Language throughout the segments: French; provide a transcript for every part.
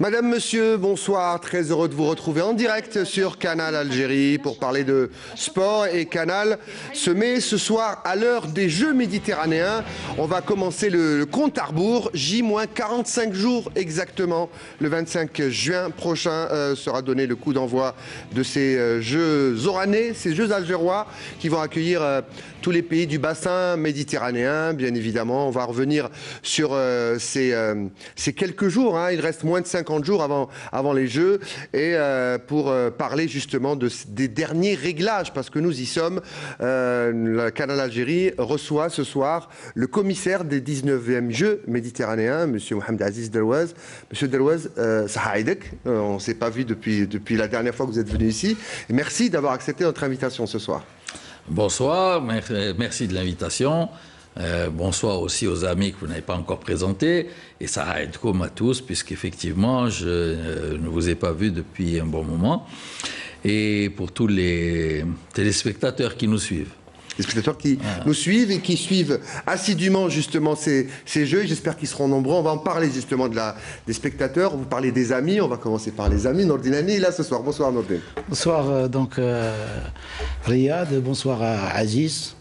Madame, monsieur, bonsoir. Très heureux de vous retrouver en direct sur Canal Algérie pour parler de sport. Et Canal se met ce soir à l'heure des Jeux méditerranéens. On va commencer le compte à rebours. J-45 jours exactement. Le 25 juin prochain sera donné le coup d'envoi de ces Jeux oranais, ces Jeux algérois qui vont accueillir tous les pays du bassin méditerranéen, bien évidemment. On va revenir sur ces quelques jours. Hein. Il reste moins de 50 jours avant les Jeux. Et pour parler justement des derniers réglages, parce que nous y sommes, le Canal Algérie reçoit ce soir le commissaire des 19e Jeux méditerranéens, M. Mohamed Aziz Delouaz. Monsieur Delouaz, Sahaïdek, on ne s'est pas vu depuis la dernière fois que vous êtes venu ici. Et merci d'avoir accepté notre invitation ce soir. Bonsoir, merci de l'invitation. Bonsoir aussi aux amis que vous n'avez pas encore présentés. Et ça aide comme à tous, puisqu'effectivement, je ne vous ai pas vu depuis un bon moment. Et pour tous les téléspectateurs qui nous suivent. Les spectateurs qui nous suivent et qui suivent assidûment justement ces Jeux. J'espère qu'ils seront nombreux. On va en parler justement des spectateurs. Vous parlez des amis. On va commencer par les amis. Nordine Hani est là ce soir. Bonsoir Nordine. Bonsoir Riyad. Bonsoir Aziz.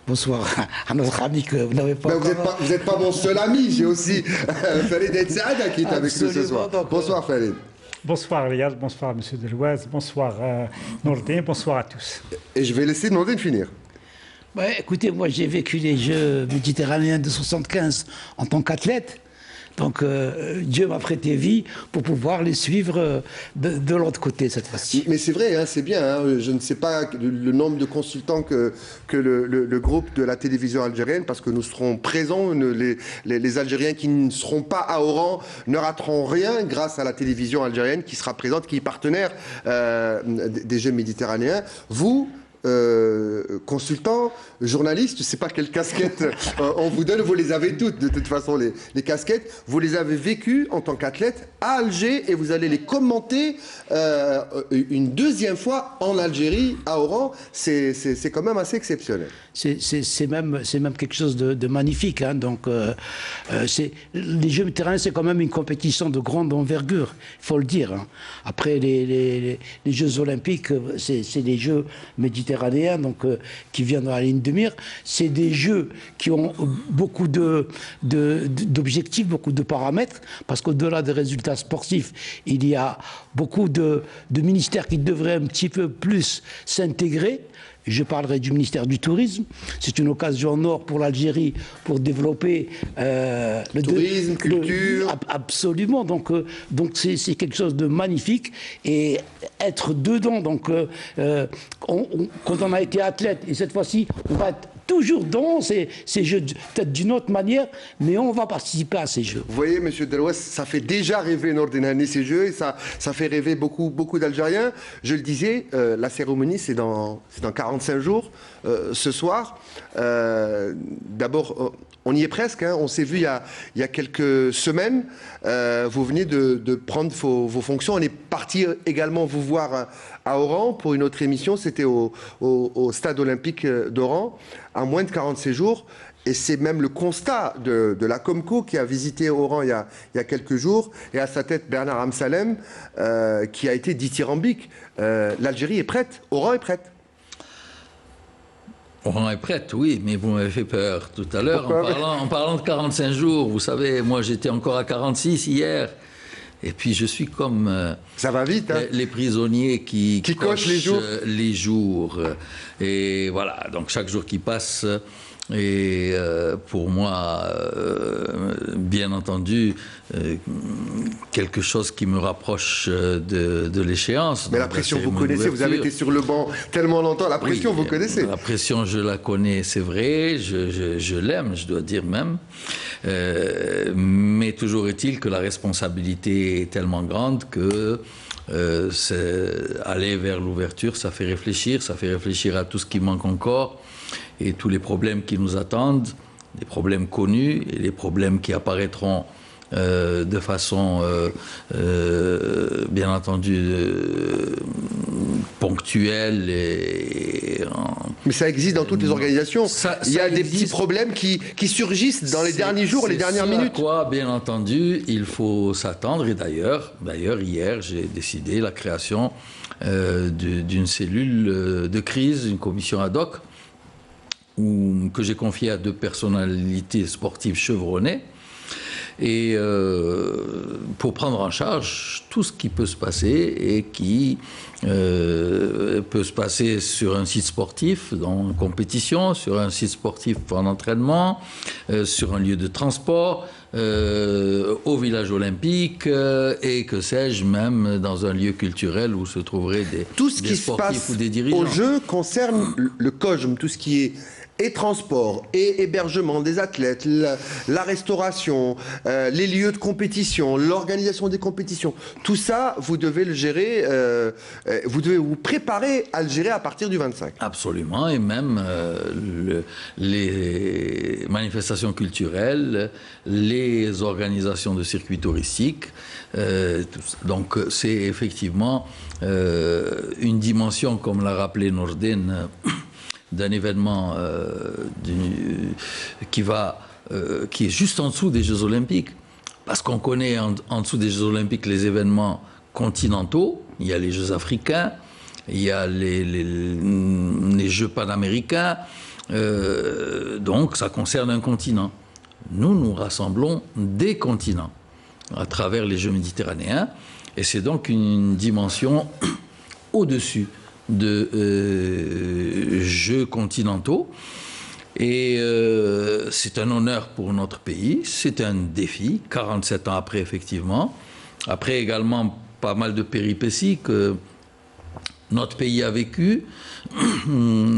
Bonsoir à notre ami que vous n'avez pas encore... Vous n'êtes pas mon seul ami. J'ai aussi Khaled El Saada qui est avec nous ce soir. Bonsoir Khaled. Bonsoir Riyad, bonsoir Monsieur Delouaz, bonsoir Nordine, bonsoir à tous. Et je vais laisser Nordine finir. Ouais, écoutez, moi j'ai vécu les Jeux méditerranéens de 75 en tant qu'athlète. Donc Dieu m'a prêté vie pour pouvoir les suivre de l'autre côté cette fois-ci. Mais c'est vrai, hein, c'est bien. Hein, je ne sais pas le nombre de consultants que le groupe de la télévision algérienne, parce que nous serons présents, les Algériens qui ne seront pas à Oran ne rateront rien grâce à la télévision algérienne qui sera présente, qui est partenaire des Jeux méditerranéens. Vous, consultant, journaliste, je ne sais pas quelle casquette on vous donne, vous les avez toutes de toute façon les casquettes, vous les avez vécues en tant qu'athlète à Alger et vous allez les commenter une deuxième fois en Algérie, à Oran, c'est quand même assez exceptionnel. C'est même quelque chose de magnifique. Hein. Donc, les Jeux méditerranéens, c'est quand même une compétition de grande envergure, il faut le dire. Hein. Après les Jeux olympiques, c'est les Jeux méditerranéens donc, qui viennent dans la ligne de mire. C'est des Jeux qui ont beaucoup d'objectifs, beaucoup de paramètres, parce qu'au-delà des résultats sportifs, il y a beaucoup de ministères qui devraient un petit peu plus s'intégrer. Je parlerai du ministère du Tourisme. C'est une occasion en or pour l'Algérie pour développer le tourisme, culture. Absolument. Donc c'est quelque chose de magnifique. Et être dedans, donc, quand on a été athlète, et cette fois-ci, on va être toujours dans ces Jeux, peut-être d'une autre manière, mais on va participer à ces Jeux. Vous voyez, Monsieur Delouaz, ça fait déjà rêver Nordine Hani, ces Jeux, et ça fait rêver beaucoup d'Algériens. Je le disais, la cérémonie, c'est dans 45 jours, ce soir. D'abord, on y est presque, hein. On s'est vu il y a quelques semaines. Vous venez de prendre vos fonctions. On est parti également vous voir à Oran pour une autre émission. C'était au stade olympique d'Oran, à moins de 47 jours. Et c'est même le constat de la Comco qui a visité Oran il y a quelques jours, et à sa tête Bernard Amsalem, qui a été dithyrambique. L'Algérie est prête, Oran est prête. Oran est prête, oui, mais vous m'avez fait peur tout à l'heure en parlant de 45 jours. Vous savez, moi j'étais encore à 46 hier. Et puis je suis comme ça va vite, hein. Les prisonniers qui cochent les jours. Et voilà, donc chaque jour qui passe est pour moi, bien entendu, quelque chose qui me rapproche de l'échéance. Mais la pression, vous connaissez, vous avez été sur le banc tellement longtemps, la pression, oui, vous connaissez. La pression, je la connais, c'est vrai, je l'aime, je dois dire même. Mais toujours est-il que la responsabilité est tellement grande que aller vers l'ouverture, ça fait réfléchir à tout ce qui manque encore et tous les problèmes qui nous attendent, des problèmes connus et les problèmes qui apparaîtront de façon bien entendu ponctuel Mais ça existe dans toutes les organisations. Il y a des existe. petits problèmes qui surgissent dans les derniers jours, les dernières minutes. À quoi, bien entendu, il faut s'attendre. Et d'ailleurs, hier, j'ai décidé la création d'une cellule de crise, une commission ad hoc, que j'ai confiée à 2 personnalités sportives chevronnées, et pour prendre en charge tout ce qui peut se passer et qui peut se passer sur un site sportif en compétition, sur un site sportif en entraînement, sur un lieu de transport, au village olympique et que sais-je, même dans un lieu culturel où se trouveraient tout ce des qui se sportifs passe ou des dirigeants. au jeu concerne le COJM, tout ce qui est et transport, et hébergement des athlètes, la restauration, les lieux de compétition, l'organisation des compétitions. Tout ça, vous devez le gérer, vous devez vous préparer à le gérer à partir du 25. Absolument, et même les manifestations culturelles, les organisations de circuits touristiques. Donc c'est effectivement une dimension, comme l'a rappelé Nordin, d'un événement qui est juste en dessous des Jeux Olympiques. Parce qu'on connaît en dessous des Jeux Olympiques les événements continentaux. Il y a les Jeux africains, il y a les Jeux panaméricains. Donc ça concerne un continent. Nous rassemblons des continents à travers les Jeux méditerranéens. Et c'est donc une dimension au-dessus de Jeux continentaux. Et c'est un honneur pour notre pays, c'est un défi, 47 ans après, effectivement. Après également pas mal de péripéties que notre pays a vécues,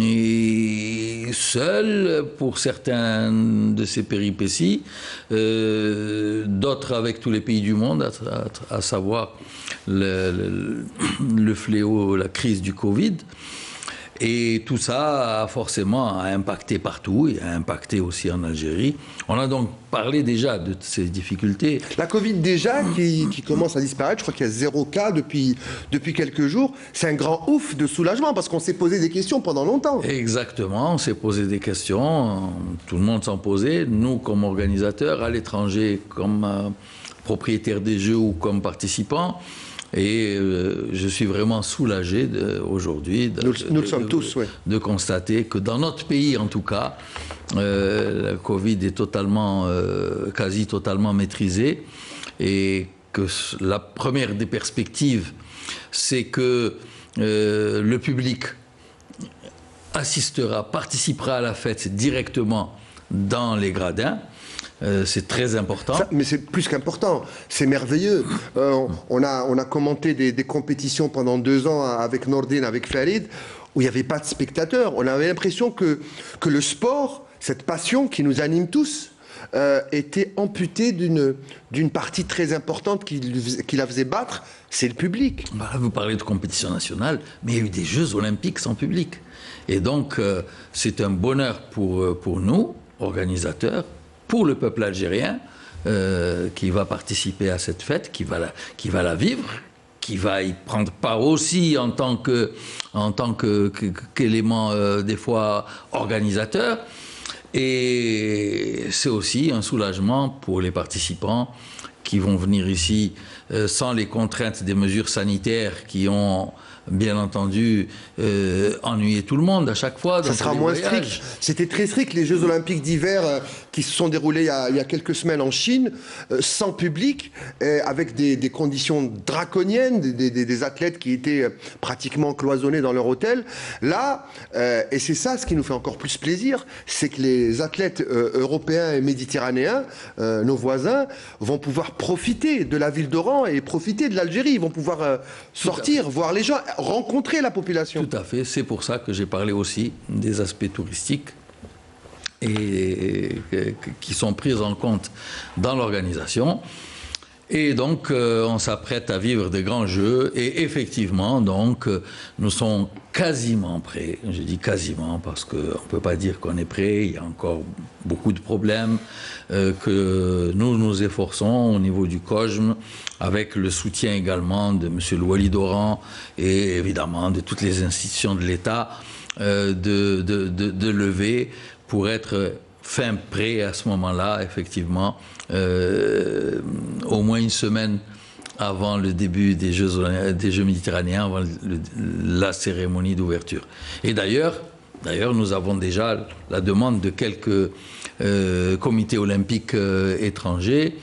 et seul pour certaines de ces péripéties, d'autres avec tous les pays du monde, à savoir le fléau, la crise du Covid. Et tout ça a forcément impacté partout et a impacté aussi en Algérie. On a donc parlé déjà de ces difficultés. La Covid déjà qui commence à disparaître, je crois qu'il y a 0 cas depuis quelques jours. C'est un grand ouf de soulagement parce qu'on s'est posé des questions pendant longtemps. Exactement, on s'est posé des questions, tout le monde s'en posait. Nous, comme organisateurs, à l'étranger, comme propriétaires des Jeux ou comme participants. Et je suis vraiment soulagé aujourd'hui nous le sommes tous, ouais, de constater que dans notre pays, en tout cas, la Covid est quasi totalement maîtrisée et que la première des perspectives, c'est que le public participera à la fête directement dans les gradins. C'est très important. Mais c'est plus qu'important, c'est merveilleux. On a commenté des compétitions pendant 2 ans avec Nordin, avec Farid, où il n'y avait pas de spectateurs. On avait l'impression que le sport, cette passion qui nous anime tous, était amputée d'une partie très importante qui la faisait battre, c'est le public. Bah, vous parlez de compétition nationale, mais il y a eu des Jeux olympiques sans public. Et donc, c'est un bonheur pour nous, organisateurs, pour le peuple algérien qui va participer à cette fête, qui va la vivre, qui va y prendre part aussi en tant qu'élément des fois organisateur. Et c'est aussi un soulagement pour les participants qui vont venir ici sans les contraintes des mesures sanitaires qui ont bien entendu ennuyé tout le monde à chaque fois. Ça sera moins strict. C'était très strict, les Jeux Olympiques d'hiver qui se sont déroulés il y a quelques semaines en Chine, sans public, avec des conditions draconiennes, des athlètes qui étaient pratiquement cloisonnés dans leur hôtel. Là, et c'est ça ce qui nous fait encore plus plaisir, c'est que les athlètes européens et méditerranéens, nos voisins, vont pouvoir profiter de la ville d'Oran et profiter de l'Algérie. Ils vont pouvoir sortir, voir les gens, rencontrer la population. Tout à fait, c'est pour ça que j'ai parlé aussi des aspects touristiques et qui sont pris en compte dans l'organisation. Et donc, on s'apprête à vivre de grands jeux. Et effectivement, donc, nous sommes quasiment prêts. Je dis quasiment parce qu'on ne peut pas dire qu'on est prêt. Il y a encore beaucoup de problèmes que nous nous efforçons au niveau du COJM, avec le soutien également de M. Louali Doran et évidemment de toutes les institutions de l'État de lever pour être fin prêt à ce moment-là, effectivement, au moins une semaine avant le début des Jeux méditerranéens, avant la cérémonie d'ouverture. Et d'ailleurs, nous avons déjà la demande de quelques comités olympiques étrangers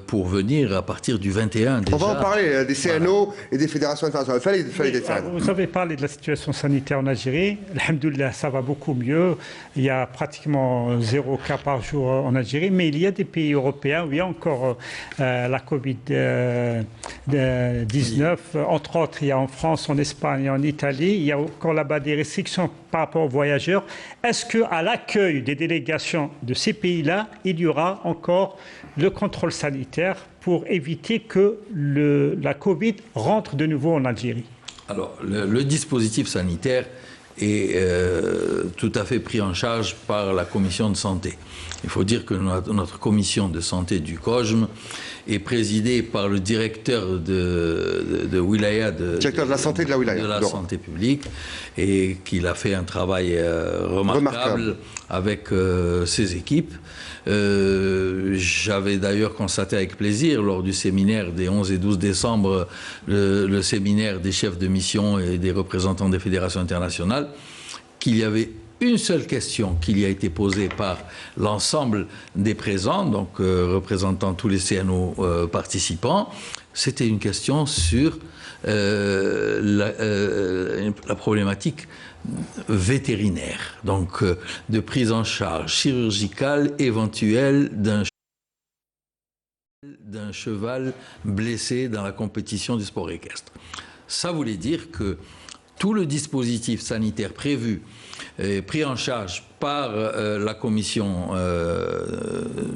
pour venir à partir du 21 déjà. On va en parler des CNO et des fédérations internationales. Fallait des CNO. Vous avez parlé de la situation sanitaire en Algérie. Alhamdoulilah, ça va beaucoup mieux. Il y a pratiquement 0 cas par jour en Algérie, mais il y a des pays européens où il y a encore la Covid-19. Entre autres, il y a en France, en Espagne, en Italie. Il y a encore là-bas des restrictions par rapport aux voyageurs. Est-ce qu'à l'accueil des délégations de ces pays-là, il y aura encore le contrôle sanitaire pour éviter que la Covid rentre de nouveau en Algérie? Alors, le dispositif sanitaire est tout à fait pris en charge par la commission de santé. Il faut dire que notre commission de santé du COJM est présidée par le directeur de wilaya, directeur de la santé de la wilaya, de la santé publique, et qu'il a fait un travail remarquable avec ses équipes. J'avais d'ailleurs constaté avec plaisir lors du séminaire des 11 et 12 décembre, le séminaire des chefs de mission et des représentants des fédérations internationales, qu'il y avait une seule question qui y a été posée par l'ensemble des présents, donc représentant tous les CNO participants. C'était une question sur la problématique vétérinaire, donc de prise en charge chirurgicale éventuelle d'un cheval blessé dans la compétition du sport équestre. Ça voulait dire que tout le dispositif sanitaire prévu et pris en charge par la commission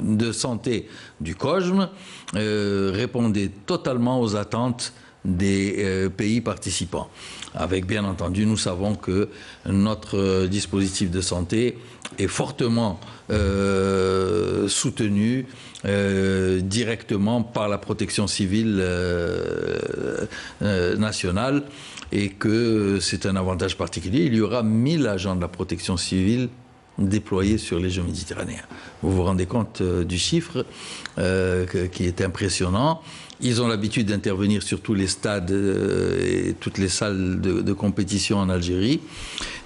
de santé du COJM répondait totalement aux attentes des pays participants. Avec, bien entendu, nous savons que notre dispositif de santé est fortement soutenu directement par la protection civile nationale, et que c'est un avantage particulier. Il y aura 1000 agents de la protection civile déployés sur les Jeux méditerranéens. Vous vous rendez compte du chiffre qui est impressionnant. Ils ont l'habitude d'intervenir sur tous les stades et toutes les salles de compétition en Algérie,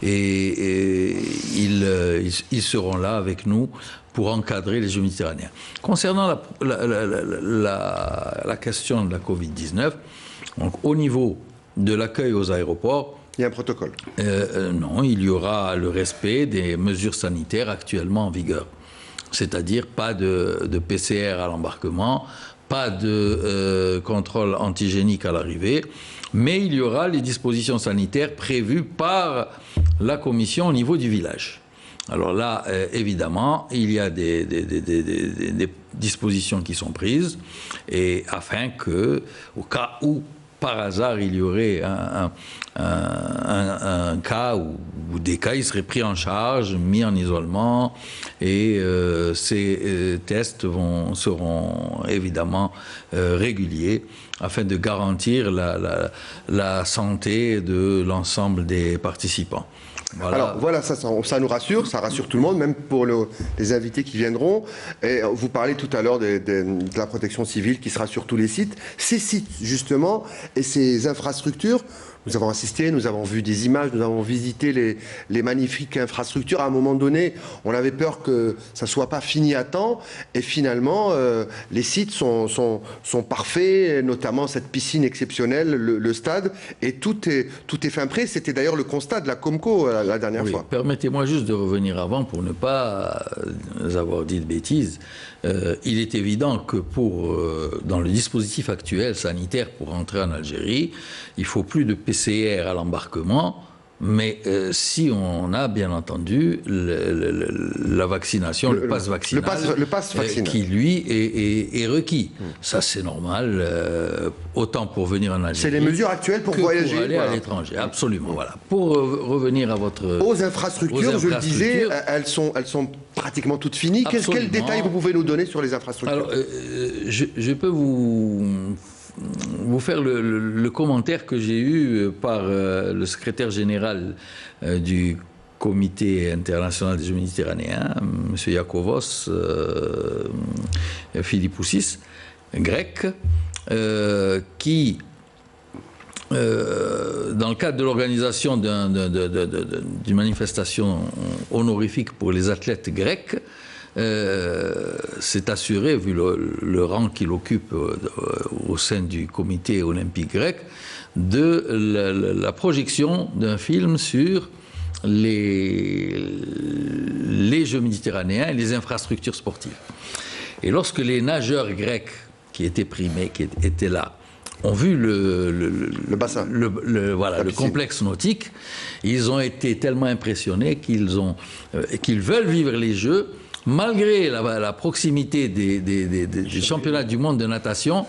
et ils seront là avec nous pour encadrer les Jeux méditerranéens. Concernant la question de la Covid-19, donc au niveau de l'accueil aux aéroports, il y a un protocole. Non, il y aura le respect des mesures sanitaires actuellement en vigueur. C'est-à-dire pas de PCR à l'embarquement, pas de contrôle antigénique à l'arrivée, mais il y aura les dispositions sanitaires prévues par la commission au niveau du village. Alors là, évidemment, il y a des dispositions qui sont prises, et afin que, au cas où par hasard il y aurait un cas ou des cas, ils seraient pris en charge, mis en isolement, et ces tests seront évidemment réguliers afin de garantir la santé de l'ensemble des participants. Voilà. Alors voilà, ça nous rassure, ça rassure tout le monde, même pour les invités qui viendront. Et vous parlez tout à l'heure de la protection civile qui sera sur tous les sites. Ces sites, justement, et ces infrastructures, nous avons assisté, nous avons vu des images, nous avons visité les magnifiques infrastructures. À un moment donné, on avait peur que ça ne soit pas fini à temps. Et finalement, les sites sont parfaits, notamment cette piscine exceptionnelle, le stade. Et tout est fin prêt. C'était d'ailleurs le constat de la Comco la dernière fois. Permettez-moi juste de revenir avant pour ne pas avoir dit de bêtises. Il est évident que dans le dispositif actuel sanitaire pour entrer en Algérie, il faut plus de PCR à l'embarquement, Mais si on a bien entendu la vaccination, le pass vaccinal, le pass vaccinal. Qui lui est requis. Ça c'est normal, autant pour venir en Algérie. C'est les mesures actuelles pour que voyager. Pour aller à l'étranger, absolument. Voilà. Pour revenir à votre... Aux infrastructures, je le disais, elles sont pratiquement toutes finies. Quels détails vous pouvez nous donner sur les infrastructures? Alors, je peux vous faire le commentaire que j'ai eu par le secrétaire général du Comité international des Jeux méditerranéens, M. Iakovos Philippoussis, grec, qui, dans le cadre de l'organisation d'une manifestation honorifique pour les athlètes grecs, s'est assuré, vu le rang qu'il occupe au sein du comité olympique grec, de la projection d'un film sur les Jeux méditerranéens et les infrastructures sportives. Et lorsque les nageurs grecs qui étaient primés, qui étaient là, ont vu le bassin, le complexe nautique, ils ont été tellement impressionnés qu'ils veulent vivre les Jeux, malgré la proximité des championnats du monde de natation,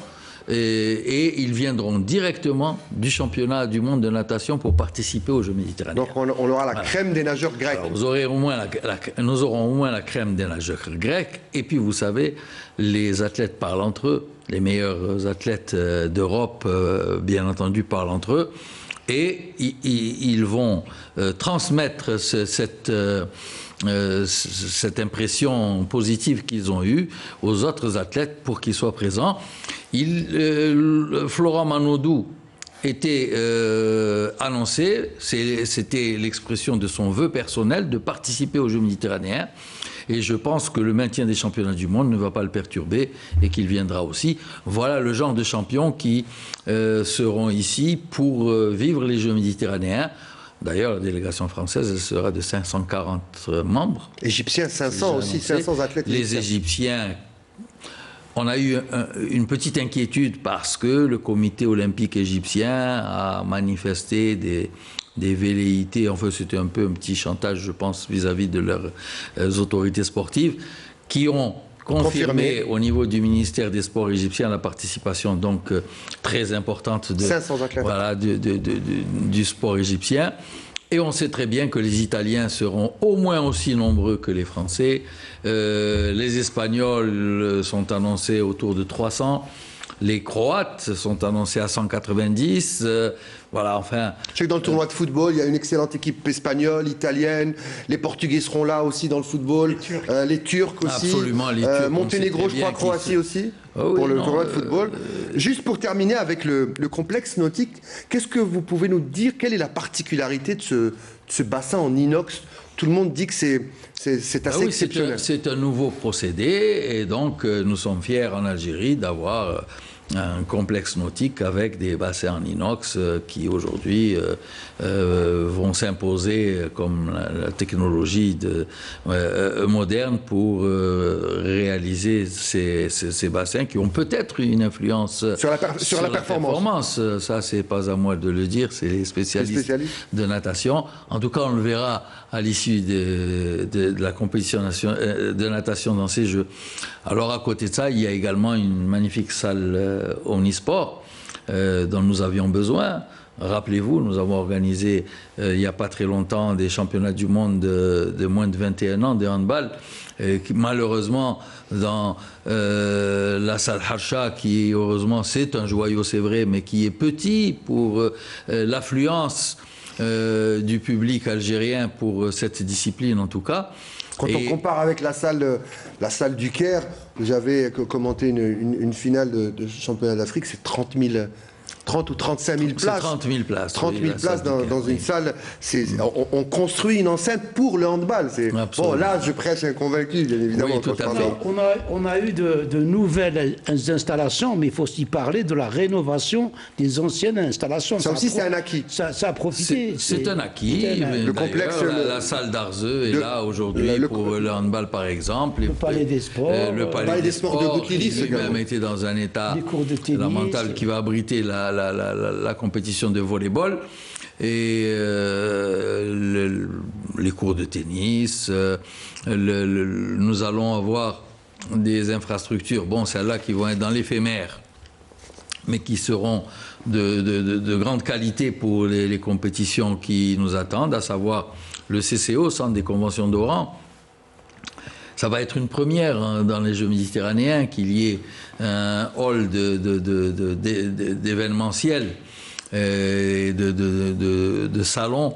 et ils viendront directement du championnat du monde de natation pour participer aux Jeux méditerranéens. Donc on aura la crème des nageurs grecs. Alors, nous aurons au moins la crème des nageurs grecs, et puis vous savez, les athlètes parlent entre eux, les meilleurs athlètes d'Europe, bien entendu, parlent entre eux, et ils vont transmettre cette impression positive qu'ils ont eue aux autres athlètes pour qu'ils soient présents. Florent Manodou était annoncé, c'était l'expression de son vœu personnel de participer aux Jeux méditerranéens. Et je pense que le maintien des championnats du monde ne va pas le perturber et qu'il viendra aussi. Voilà le genre de champions qui seront ici pour vivre les Jeux méditerranéens. D'ailleurs, la délégation française sera de 540 membres. Égyptiens, 500 aussi, 500 athlètes. Les Égyptiens, on a eu une petite inquiétude parce que le comité olympique égyptien a manifesté des velléités, enfin c'était un peu un petit chantage, je pense, vis-à-vis de leurs autorités sportives, qui ont confirmé au niveau du ministère des Sports égyptien la participation donc très importante de 500 athlètes. Voilà, du sport égyptien. Et on sait très bien que les Italiens seront au moins aussi nombreux que les Français. Les Espagnols sont annoncés autour de 300. Les Croates sont annoncés à 190. Voilà, enfin... Je sais que dans le tournoi de football, il y a une excellente équipe espagnole, italienne. Les Portugais seront là aussi dans le football. Les Turcs aussi. Absolument, les Turcs. Monténégro, je crois, Croatie aussi, pour le tournoi de football. Juste pour terminer avec le complexe nautique, qu'est-ce que vous pouvez nous dire? Quelle est la particularité de ce bassin en inox? Tout le monde dit que c'est assez exceptionnel. C'est un nouveau procédé, et donc nous sommes fiers en Algérie d'avoir un complexe nautique avec des bassins en inox qui aujourd'hui vont s'imposer comme la technologie moderne pour réaliser ces bassins qui ont peut-être une influence sur la performance. Ça, c'est pas à moi de le dire, c'est les spécialistes de natation. En tout cas, on le verra à l'issue de la compétition de natation dans ces Jeux. Alors, à côté de ça, il y a également une magnifique salle omnisport dont nous avions besoin. Rappelez-vous, nous avons organisé il n'y a pas très longtemps des championnats du monde de moins de 21 ans de handball. Qui, malheureusement, dans la salle Harsha, qui heureusement c'est un joyau, c'est vrai, mais qui est petit pour l'affluence du public algérien pour cette discipline en tout cas. Quand on compare avec la salle du Caire, où j'avais commenté une finale de championnat d'Afrique, c'est 30 ou 35 000 places. 30 000 places. 30 000 places dans une salle. On construit une enceinte pour le handball. Bon, là, je prêche un convaincu, bien évidemment. Oui, tout à fait. On a eu de nouvelles installations, mais il faut aussi parler de la rénovation des anciennes installations. Ça aussi, c'est un acquis. Ça a profité. C'est un acquis. Le complexe, la salle d'Arzeux est là aujourd'hui pour le handball, par exemple. Le Palais des Sports. Le Palais des Sports de Boutilis, qui lui-même été dans un état lamentable qui va abriter la compétition de volley-ball. Et les cours de tennis, nous allons avoir des infrastructures, bon, celles-là qui vont être dans l'éphémère, mais qui seront de grande qualité pour les compétitions qui nous attendent, à savoir le CCO, Centre des conventions d'Oran. Ça va être une première hein, dans les Jeux méditerranéens qu'il y ait un hall d'événementiel et de salons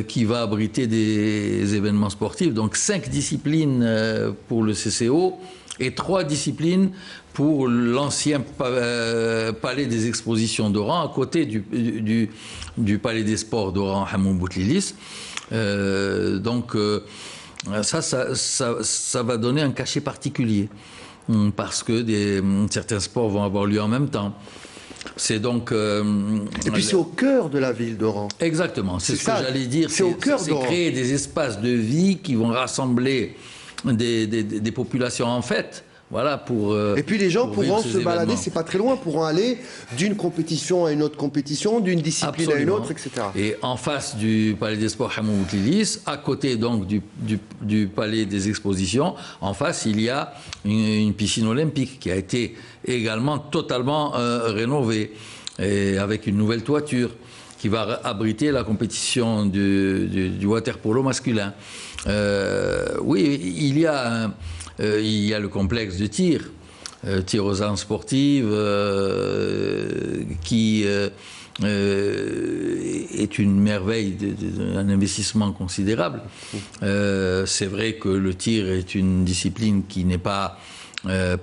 qui va abriter des événements sportifs. Donc 5 disciplines pour le CCO et 3 disciplines pour l'ancien palais des expositions d'Oran, à côté du palais des sports d'Oran, Hamoum Boutlilis. Donc ça va donner un cachet particulier, parce que certains sports vont avoir lieu en même temps. C'est donc... et puis c'est au cœur de la ville d'Oran. Exactement, c'est ce que j'allais dire. C'est au cœur d'Oran. C'est créer des espaces de vie qui vont rassembler des populations en fête. Voilà, pour, et puis les gens pourront se balader, événements. c'est pas très loin, pourront aller d'une compétition à une autre compétition, d'une discipline à une autre, etc. Et en face du Palais des Sports Hamoum Boutlilis, à côté donc du Palais des Expositions, en face il y a une piscine olympique qui a été également totalement rénovée, et avec une nouvelle toiture qui va abriter la compétition du water-polo masculin. Oui, il y a le complexe de tir aux armes sportives, qui est une merveille, un investissement considérable. C'est vrai que le tir est une discipline qui n'est pas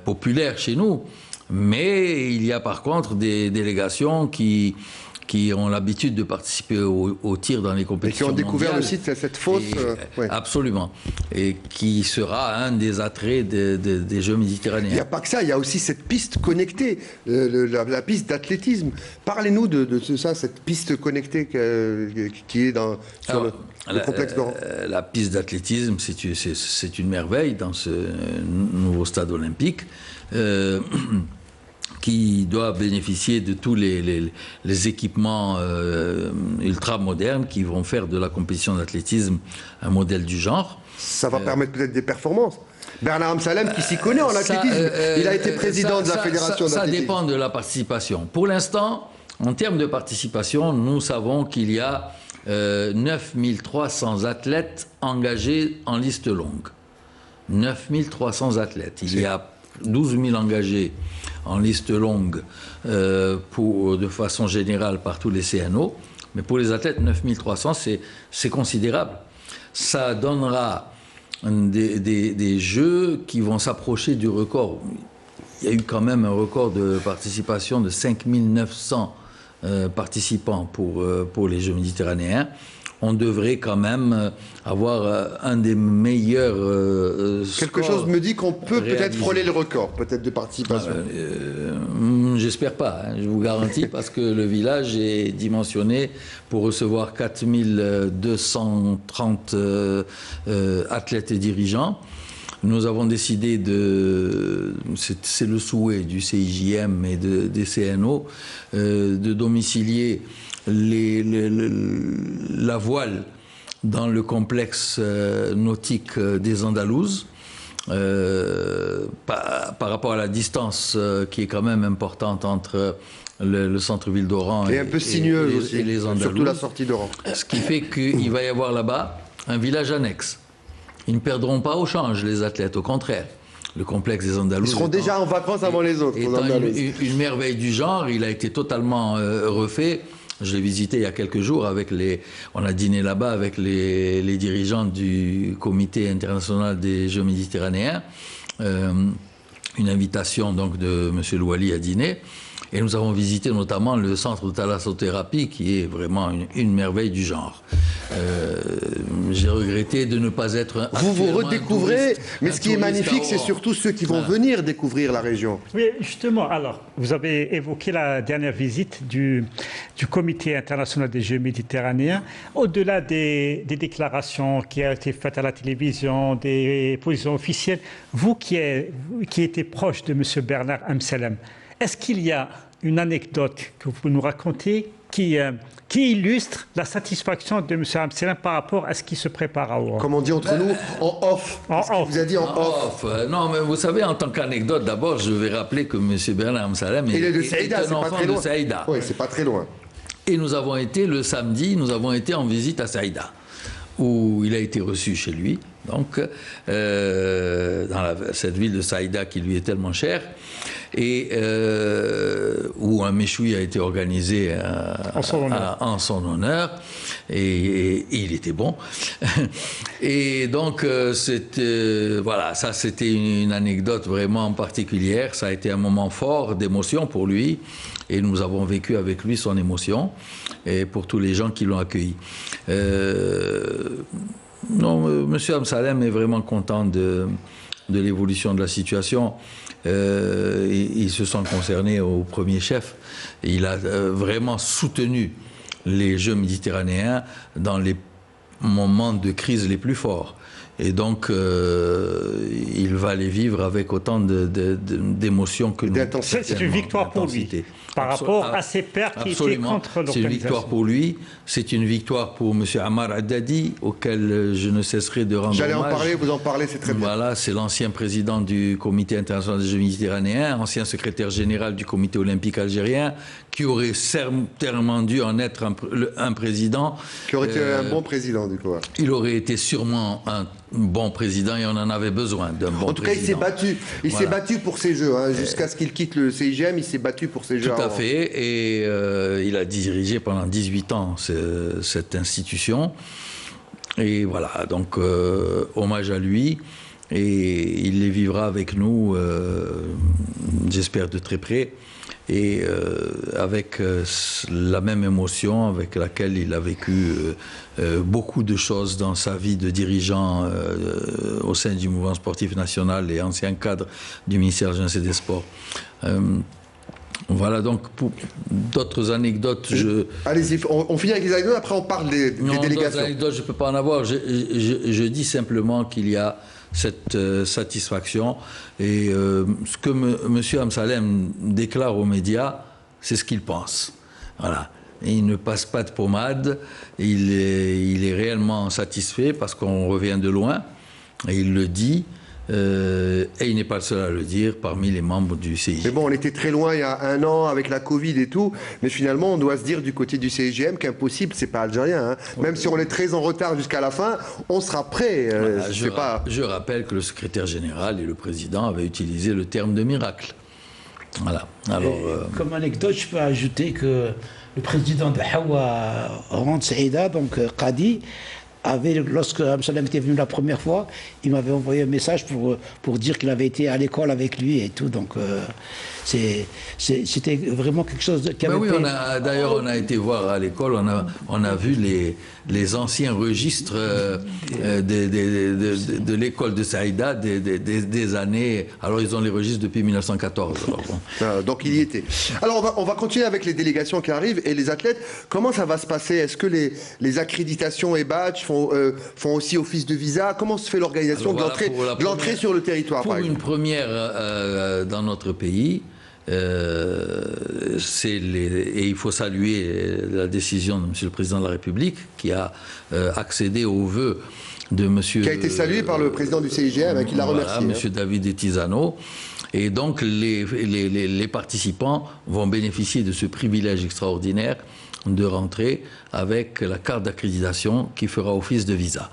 populaire chez nous, mais il y a par contre des délégations qui ont l'habitude de participer au tir dans les compétitions mondiales. Et qui ont découvert le site, cette fosse. Ouais. Absolument. Et qui sera un des attraits des Jeux méditerranéens. Il n'y a pas que ça, il y a aussi cette piste connectée, la piste d'athlétisme. Parlez-nous de ça, cette piste connectée qui est sur le complexe d'Oran. La piste d'athlétisme, c'est une merveille dans ce nouveau stade olympique. Qui doit bénéficier de tous les équipements ultra modernes qui vont faire de la compétition d'athlétisme un modèle du genre. Ça va permettre peut-être des performances. Bernard Amsalem, qui s'y connaît en athlétisme, il a été président de la fédération d'athlétisme. Ça dépend de la participation. Pour l'instant, en termes de participation, nous savons qu'il y a 9300 athlètes engagés en liste longue. 9300 athlètes. Il y a 12 000 engagés en liste longue de façon générale par tous les CNO, mais pour les athlètes, 9300, c'est considérable. Ça donnera des jeux qui vont s'approcher du record. Il y a eu quand même un record de participation de 5 900 participants pour les Jeux méditerranéens. On devrait quand même avoir un des meilleurs Quelque chose me dit qu'on peut peut-être frôler le record, peut-être de participation. J'espère pas, hein, je vous garantis, parce que le village est dimensionné pour recevoir 4230 athlètes et dirigeants. Nous avons décidé c'est le souhait du CIJM et des CNO, de domicilier la voile dans le complexe nautique des Andalouses, par rapport à la distance qui est quand même importante entre le centre-ville d'Oran et un peu sinueuse aussi, et les Andalouses, surtout la sortie d'Oran. Ce qui fait qu'il va y avoir là-bas un village annexe. Ils ne perdront pas au change, les athlètes, au contraire. Le complexe des Andalouses. Ils seront déjà en vacances avant les autres. Étant une merveille du genre, il a été totalement refait. Je l'ai visité il y a quelques jours on a dîné là-bas avec les dirigeants du Comité international des Jeux méditerranéens. Une invitation donc de M. Louali à dîner. Et nous avons visité notamment le centre de thalassothérapie qui est vraiment une merveille du genre. J'ai regretté de ne pas être vous redécouvrez, mais ce qui est magnifique, c'est surtout ceux qui vont venir découvrir la région. Oui, justement. Alors, vous avez évoqué la dernière visite du Comité international des Jeux méditerranéens. Au-delà des déclarations qui ont été faites à la télévision, des positions officielles, vous qui étiez proche de M. Bernard Amsalem, est-ce qu'il y a une anecdote que vous pouvez nous raconter qui qui illustre la satisfaction de M. Amselem par rapport à ce qui se prépare à Oran. Comme on dit entre nous, en off. En Qu'est-ce qu'il off. vous a dit en off? Non, mais vous savez, en tant qu'anecdote, d'abord, je vais rappeler que M. Bernard Amselem Il est de est Saïda, un c'est pas enfant très de loin. Saïda. Oui, c'est pas très loin. Et nous avons été, le samedi, nous avons été en visite à Saïda, où il a été reçu chez lui, donc, dans cette ville de Saïda qui lui est tellement chère, et où un méchoui a été organisé en son honneur, et il était bon. Et donc, voilà, ça c'était une anecdote vraiment particulière, ça a été un moment fort d'émotion pour lui, et nous avons vécu avec lui son émotion, et pour tous les gens qui l'ont accueilli. Non, M. Amselem est vraiment content de l'évolution de la situation. Ils se sont concernés au premier chef. Il a vraiment soutenu les Jeux méditerranéens dans les moments de crise les plus forts. Et donc, il va les vivre avec autant d'émotions que nous. C'est une victoire pour lui, par rapport à ses pairs qui étaient contre l'organisation. C'est une victoire pour lui, c'est une victoire pour M. Ammar Haddadi, auquel je ne cesserai de rendre hommage. J'allais en parler, vous en parlez, c'est très bien. Voilà, c'est l'ancien président du Comité international des Jeux méditerranéens, ancien secrétaire général du Comité olympique algérien, qui aurait certainement dû en être un président. Qui aurait été un bon président, du coup. Il aurait été sûrement un bon président et on en avait besoin d'un bon président. En tout cas, il s'est battu. Il s'est battu pour ces Jeux. Hein. Jusqu'à ce qu'il quitte le CIGM, il s'est battu pour ces Jeux. Tout à fait. Et il a dirigé pendant 18 ans cette institution. Et voilà, donc hommage à lui. Et il les vivra avec nous, j'espère, de très près. Et avec la même émotion avec laquelle il a vécu beaucoup de choses dans sa vie de dirigeant au sein du mouvement sportif national et ancien cadre du ministère de la Jeunesse et des Sports. Voilà, donc pour d'autres anecdotes, Allez-y, on finit avec les anecdotes, après on parle des délégations. D'autres anecdotes, je ne peux pas en avoir. Je dis simplement qu'il y a cette satisfaction. Et ce que M. Amselem déclare aux médias, c'est ce qu'il pense. Voilà. Et il ne passe pas de pommade. Il est réellement satisfait parce qu'on revient de loin. Et il le dit. Et il n'est pas le seul à le dire parmi les membres du CIGM. Mais bon, on était très loin il y a un an avec la Covid et tout, mais finalement on doit se dire du côté du CIGM qu'impossible, c'est pas algérien. Hein. Même si on est très en retard jusqu'à la fin, on sera prêt. Voilà, je rappelle que le secrétaire général et le président avaient utilisé le terme de miracle. Voilà. Alors, comme anecdote, je peux ajouter que le président de Hawa, Oran Saïda, donc Qadi, lorsque Amselem était venu la première fois, il m'avait envoyé un message pour dire qu'il avait été à l'école avec lui et tout. Donc c'était vraiment quelque chose qui avait oui, d'ailleurs, on a été voir à l'école, on a vu les anciens registres de l'école de Saïda des années. Alors, ils ont les registres depuis 1914. Alors, bon. Donc, il y était. Alors, on va continuer avec les délégations qui arrivent et les athlètes. Comment ça va se passer? Est-ce que les accréditations et badges font aussi office de visa? Comment se fait l'organisation de l'entrée sur le territoire? Pour une première dans notre pays, et il faut saluer la décision de M. le Président de la République qui a accédé aux vœux de M. Qui a été salué par le président du CIGM, qui l'a remercié. M. David Tisano. Et donc les participants vont bénéficier de ce privilège extraordinaire de rentrer avec la carte d'accréditation qui fera office de visa.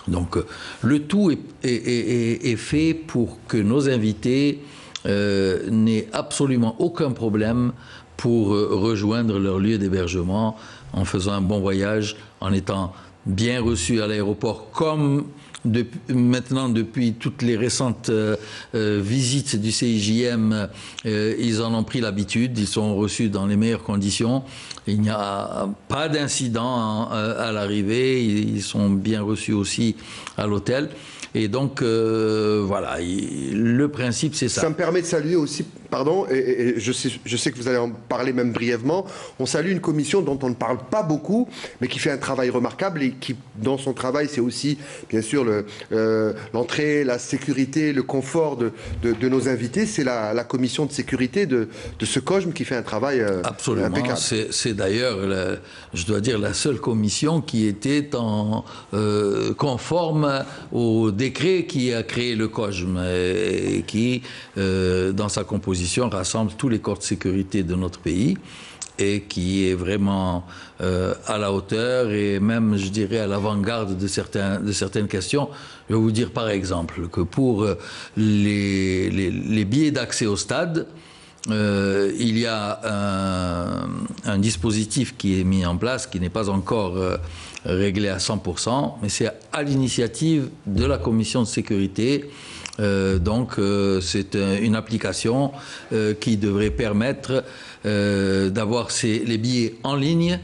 Donc le tout est fait pour que nos invités n'aient absolument aucun problème pour rejoindre leur lieu d'hébergement en faisant un bon voyage, en étant bien reçus à l'aéroport, comme maintenant depuis toutes les récentes visites du CIJM, ils en ont pris l'habitude, ils sont reçus dans les meilleures conditions. Il n'y a pas d'incident à l'arrivée, ils sont bien reçus aussi à l'hôtel. Et donc, voilà, le principe, c'est ça. Ça me permet de saluer aussi pardon, et je sais que vous allez en parler même brièvement, on salue une commission dont on ne parle pas beaucoup, mais qui fait un travail remarquable et qui, dans son travail, c'est aussi, bien sûr, l'entrée, la sécurité, le confort de nos invités. C'est la commission de sécurité de ce COJM qui fait un travail absolument impeccable. C'est d'ailleurs, je dois dire, la seule commission qui était conforme au décret qui a créé le COJM et qui, dans sa composition, rassemble tous les corps de sécurité de notre pays et qui est vraiment à la hauteur et même, je dirais, à l'avant-garde de certaines questions. Je vais vous dire par exemple que pour les billets d'accès au stade, il y a un dispositif qui est mis en place, qui n'est pas encore réglé à 100%, mais c'est à l'initiative de la commission de sécurité. C'est une application qui devrait permettre d'avoir les billets en ligne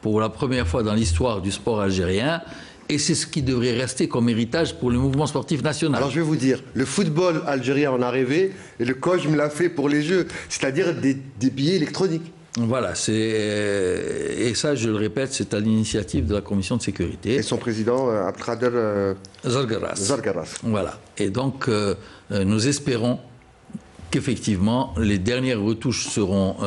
pour la première fois dans l'histoire du sport algérien. Et c'est ce qui devrait rester comme héritage pour le mouvement sportif national. Alors je vais vous dire, le football algérien en a rêvé et le COJM l'a fait pour les Jeux, c'est-à-dire des billets électroniques. Voilà, et ça, je le répète, c'est à l'initiative de la commission de sécurité. Et son président, Abdelkader Zargaras. Voilà. Et donc, nous espérons qu'effectivement, les dernières retouches seront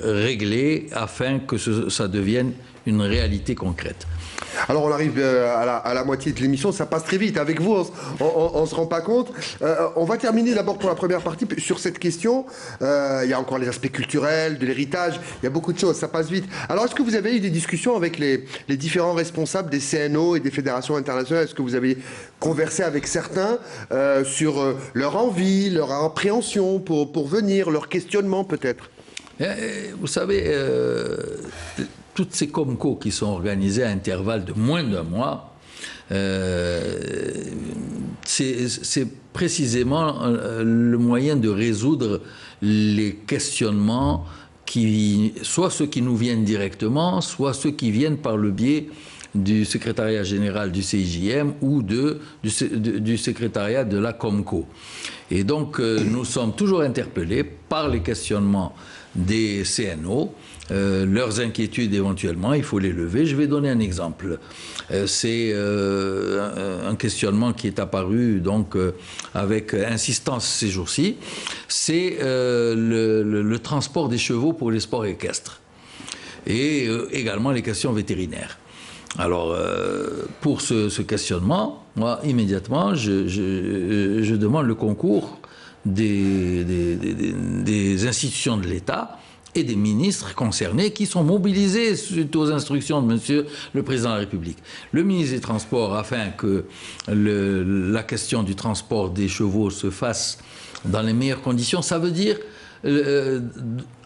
réglées afin que ça devienne une réalité concrète. Alors on arrive à la moitié de l'émission, ça passe très vite. Avec vous, on ne se rend pas compte. On va terminer d'abord pour la première partie sur cette question. Il y a encore les aspects culturels, de l'héritage, il y a beaucoup de choses, ça passe vite. Alors est-ce que vous avez eu des discussions avec les différents responsables des CNO et des fédérations internationales? Est-ce que vous avez conversé avec certains sur leur envie, leur appréhension pour venir, leur questionnement peut-être? Vous savez, toutes ces Comco qui sont organisées à intervalles de moins d'un mois, c'est précisément le moyen de résoudre les questionnements, soit ceux qui nous viennent directement, soit ceux qui viennent par le biais du secrétariat général du CIJM ou du secrétariat de la Comco. Et donc, nous sommes toujours interpellés par les questionnements des CNO, leurs inquiétudes éventuellement, il faut les lever. Je vais donner un exemple. C'est un questionnement qui est apparu donc avec insistance ces jours-ci. C'est le transport des chevaux pour les sports équestres et également les questions vétérinaires. Alors, pour ce questionnement, moi, immédiatement, je demande le concours des institutions de l'État et des ministres concernés qui sont mobilisés suite aux instructions de Monsieur le Président de la République. Le ministre des Transports, afin que la question du transport des chevaux se fasse dans les meilleures conditions, ça veut dire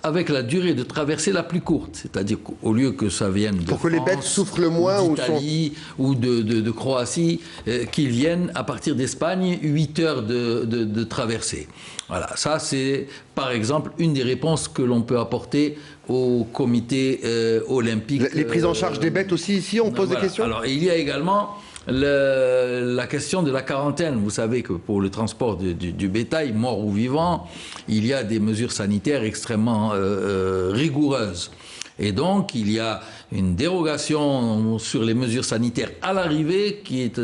avec la durée de traversée la plus courte, c'est-à-dire qu'au lieu que ça vienne de pour que France, les bêtes souffrent le moins, d'Italie ou de Croatie, qu'ils viennent à partir d'Espagne, 8 heures de traversée. Voilà, ça c'est par exemple une des réponses que l'on peut apporter au comité olympique. Les prises en charge des bêtes aussi ici, on pose des questions. Alors il y a également la question de la quarantaine. Vous savez que pour le transport du bétail, mort ou vivant, il y a des mesures sanitaires extrêmement rigoureuses. Et donc, il y a une dérogation sur les mesures sanitaires à l'arrivée, qui est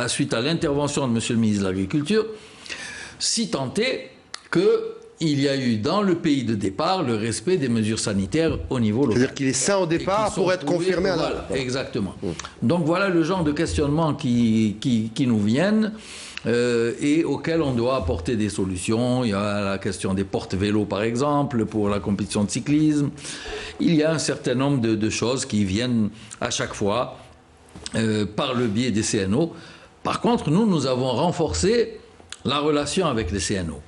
suite à l'intervention de Monsieur le ministre de l'Agriculture, si tant est qu'il y a eu dans le pays de départ le respect des mesures sanitaires au niveau local. C'est-à-dire qu'il est sain au départ pour être confirmé à la... Voilà, exactement. Donc voilà le genre de questionnements qui nous viennent et auxquels on doit apporter des solutions. Il y a la question des porte-vélos, par exemple, pour la compétition de cyclisme. Il y a un certain nombre de choses qui viennent à chaque fois par le biais des CNO. Par contre, nous avons renforcé la relation avec les CNO.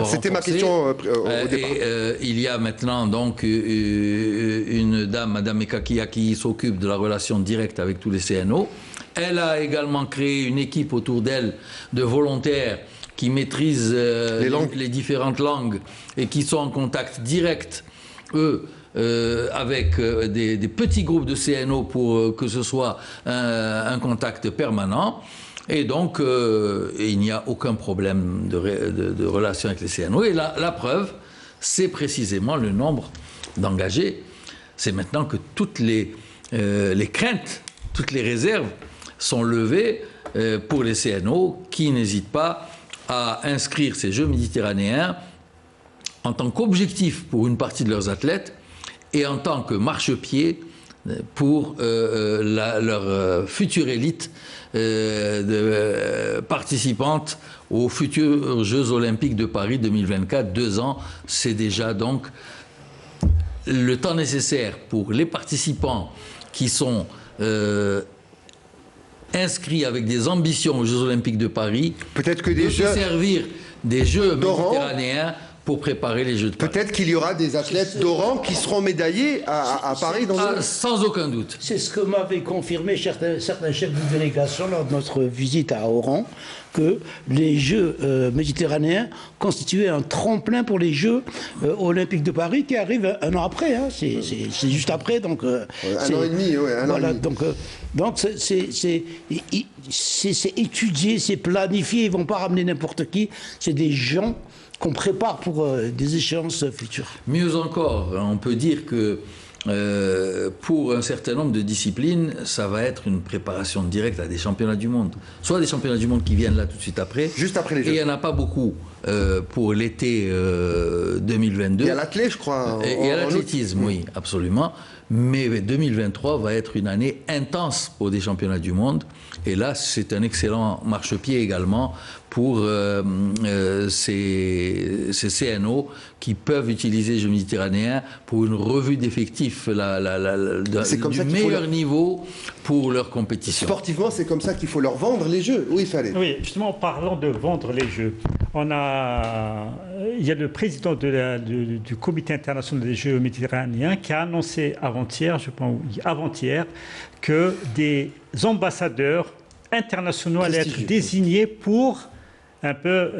C'était ma question au départ. Il y a maintenant donc une dame, Madame Ekakia, qui s'occupe de la relation directe avec tous les CNO. Elle a également créé une équipe autour d'elle de volontaires qui maîtrisent les différentes langues et qui sont en contact direct, eux, avec des petits groupes de CNO pour que ce soit un contact permanent. Et donc, il n'y a aucun problème de relation avec les CNO. Et la preuve, c'est précisément le nombre d'engagés. C'est maintenant que toutes les craintes, toutes les réserves sont levées pour les CNO qui n'hésitent pas à inscrire ces Jeux méditerranéens en tant qu'objectif pour une partie de leurs athlètes et en tant que marchepied pour leur future élite participante aux futurs Jeux Olympiques de Paris 2024. 2 ans, c'est déjà donc le temps nécessaire pour les participants qui sont inscrits avec des ambitions aux Jeux Olympiques de Paris, peut-être que des de se Jeux servir des Jeux d'Oran, méditerranéens pour préparer les Jeux de Paris. peut-être qu'il y aura des athlètes d'Oran qui seront médaillés à Paris dans Sans aucun doute. C'est ce que m'avaient confirmé certains chefs de délégation lors de notre visite à Oran, que les Jeux méditerranéens constituaient un tremplin pour les Jeux olympiques de Paris qui arrivent 1 an après. Hein. C'est juste après. Donc, 1 an et demi, oui. Voilà, donc c'est étudié, c'est planifié. Ils ne vont pas ramener n'importe qui. C'est des gens qu'on prépare pour des échéances futures. Mieux encore, on peut dire que pour un certain nombre de disciplines, ça va être une préparation directe à des championnats du monde. Soit des championnats du monde qui viennent là tout de suite après. Juste après les Jeux. Et il n'y en a pas beaucoup pour l'été 2022. Il y a l'athlète, je crois. Et à l'athlétisme, oui, absolument. Mais 2023 va être une année intense pour des championnats du monde. Et là, c'est un excellent marchepied également pour ces CNO qui peuvent utiliser les Jeux méditerranéens pour une revue d'effectifs du meilleur niveau pour leur compétition. Sportivement, c'est comme ça qu'il faut leur vendre les Jeux. Oui, il fallait. Oui, justement, en parlant de vendre les Jeux, il y a le président du Comité international des Jeux méditerranéens qui a annoncé avant-hier, je pense, avant-hier, que des ambassadeurs internationaux allaient être désignés pour un peu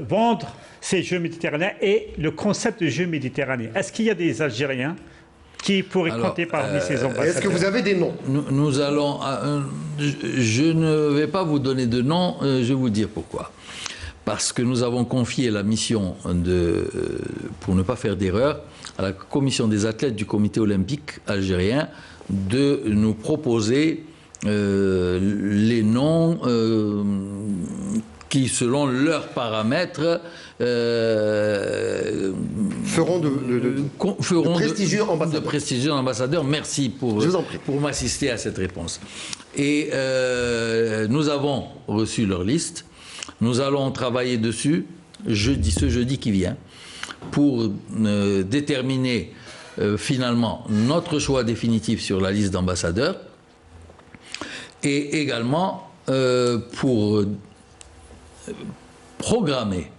vendre ces Jeux méditerranéens et le concept de Jeux méditerranéens. Est-ce qu'il y a des Algériens qui pourraient compter parmi ces ambassadeurs? Est-ce que vous avez des noms? Nous allons... je ne vais pas vous donner de nom, je vais vous dire pourquoi. Parce que nous avons confié la mission, pour ne pas faire d'erreur, à la commission des athlètes du comité olympique algérien de nous proposer les noms qui, selon leurs paramètres, feront de prestigieux ambassadeurs. Merci pour m'assister à cette réponse. Et nous avons reçu leur liste. Nous allons travailler dessus ce jeudi qui vient pour déterminer finalement notre choix définitif sur la liste d'ambassadeurs et également pour programmer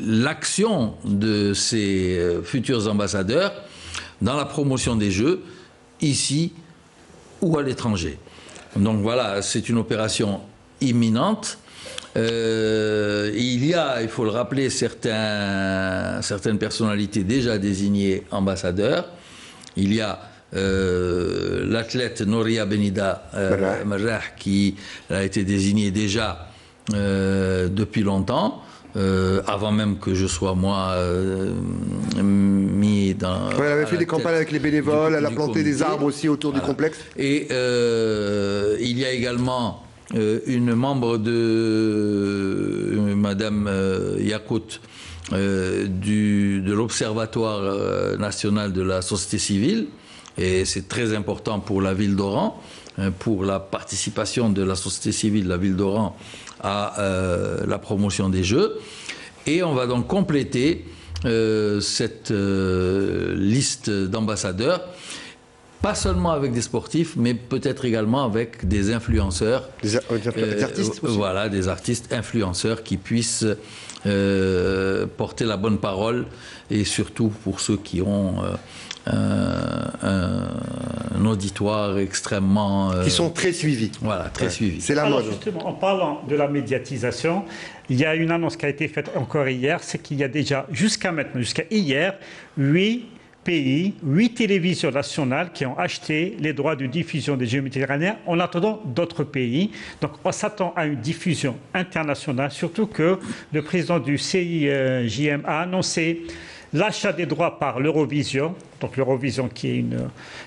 l'action de ces futurs ambassadeurs dans la promotion des Jeux, ici ou à l'étranger. Donc voilà, c'est une opération imminente. Il y a, il faut le rappeler, certaines personnalités déjà désignées ambassadeurs. Il y a l'athlète Nouria Benida Merrah qui a été désignée déjà depuis longtemps, avant même que je sois moi mis dans... elle avait fait des campagnes avec les bénévoles, elle a planté des arbres aussi autour du complexe. Et il y a également une membre de Madame Yacout de l'Observatoire national de la société civile, et c'est très important pour la ville d'Oran, pour la participation de la société civile de la ville d'Oran à la promotion des Jeux. Et on va donc compléter cette liste d'ambassadeurs, pas seulement avec des sportifs, mais peut-être également avec des influenceurs. Des artistes aussi. Voilà, des artistes influenceurs qui puissent porter la bonne parole, et surtout pour ceux qui ont un auditoire extrêmement... qui sont très suivis. Voilà, très suivis. C'est la mode. Justement, en parlant de la médiatisation, il y a une annonce qui a été faite encore hier, c'est qu'il y a déjà, jusqu'à maintenant, jusqu'à hier, 8 pays, 8 télévisions nationales qui ont acheté les droits de diffusion des Jeux méditerranéens en attendant d'autres pays. Donc on s'attend à une diffusion internationale, surtout que le président du CIJM a annoncé l'achat des droits par l'Eurovision, donc l'Eurovision qui est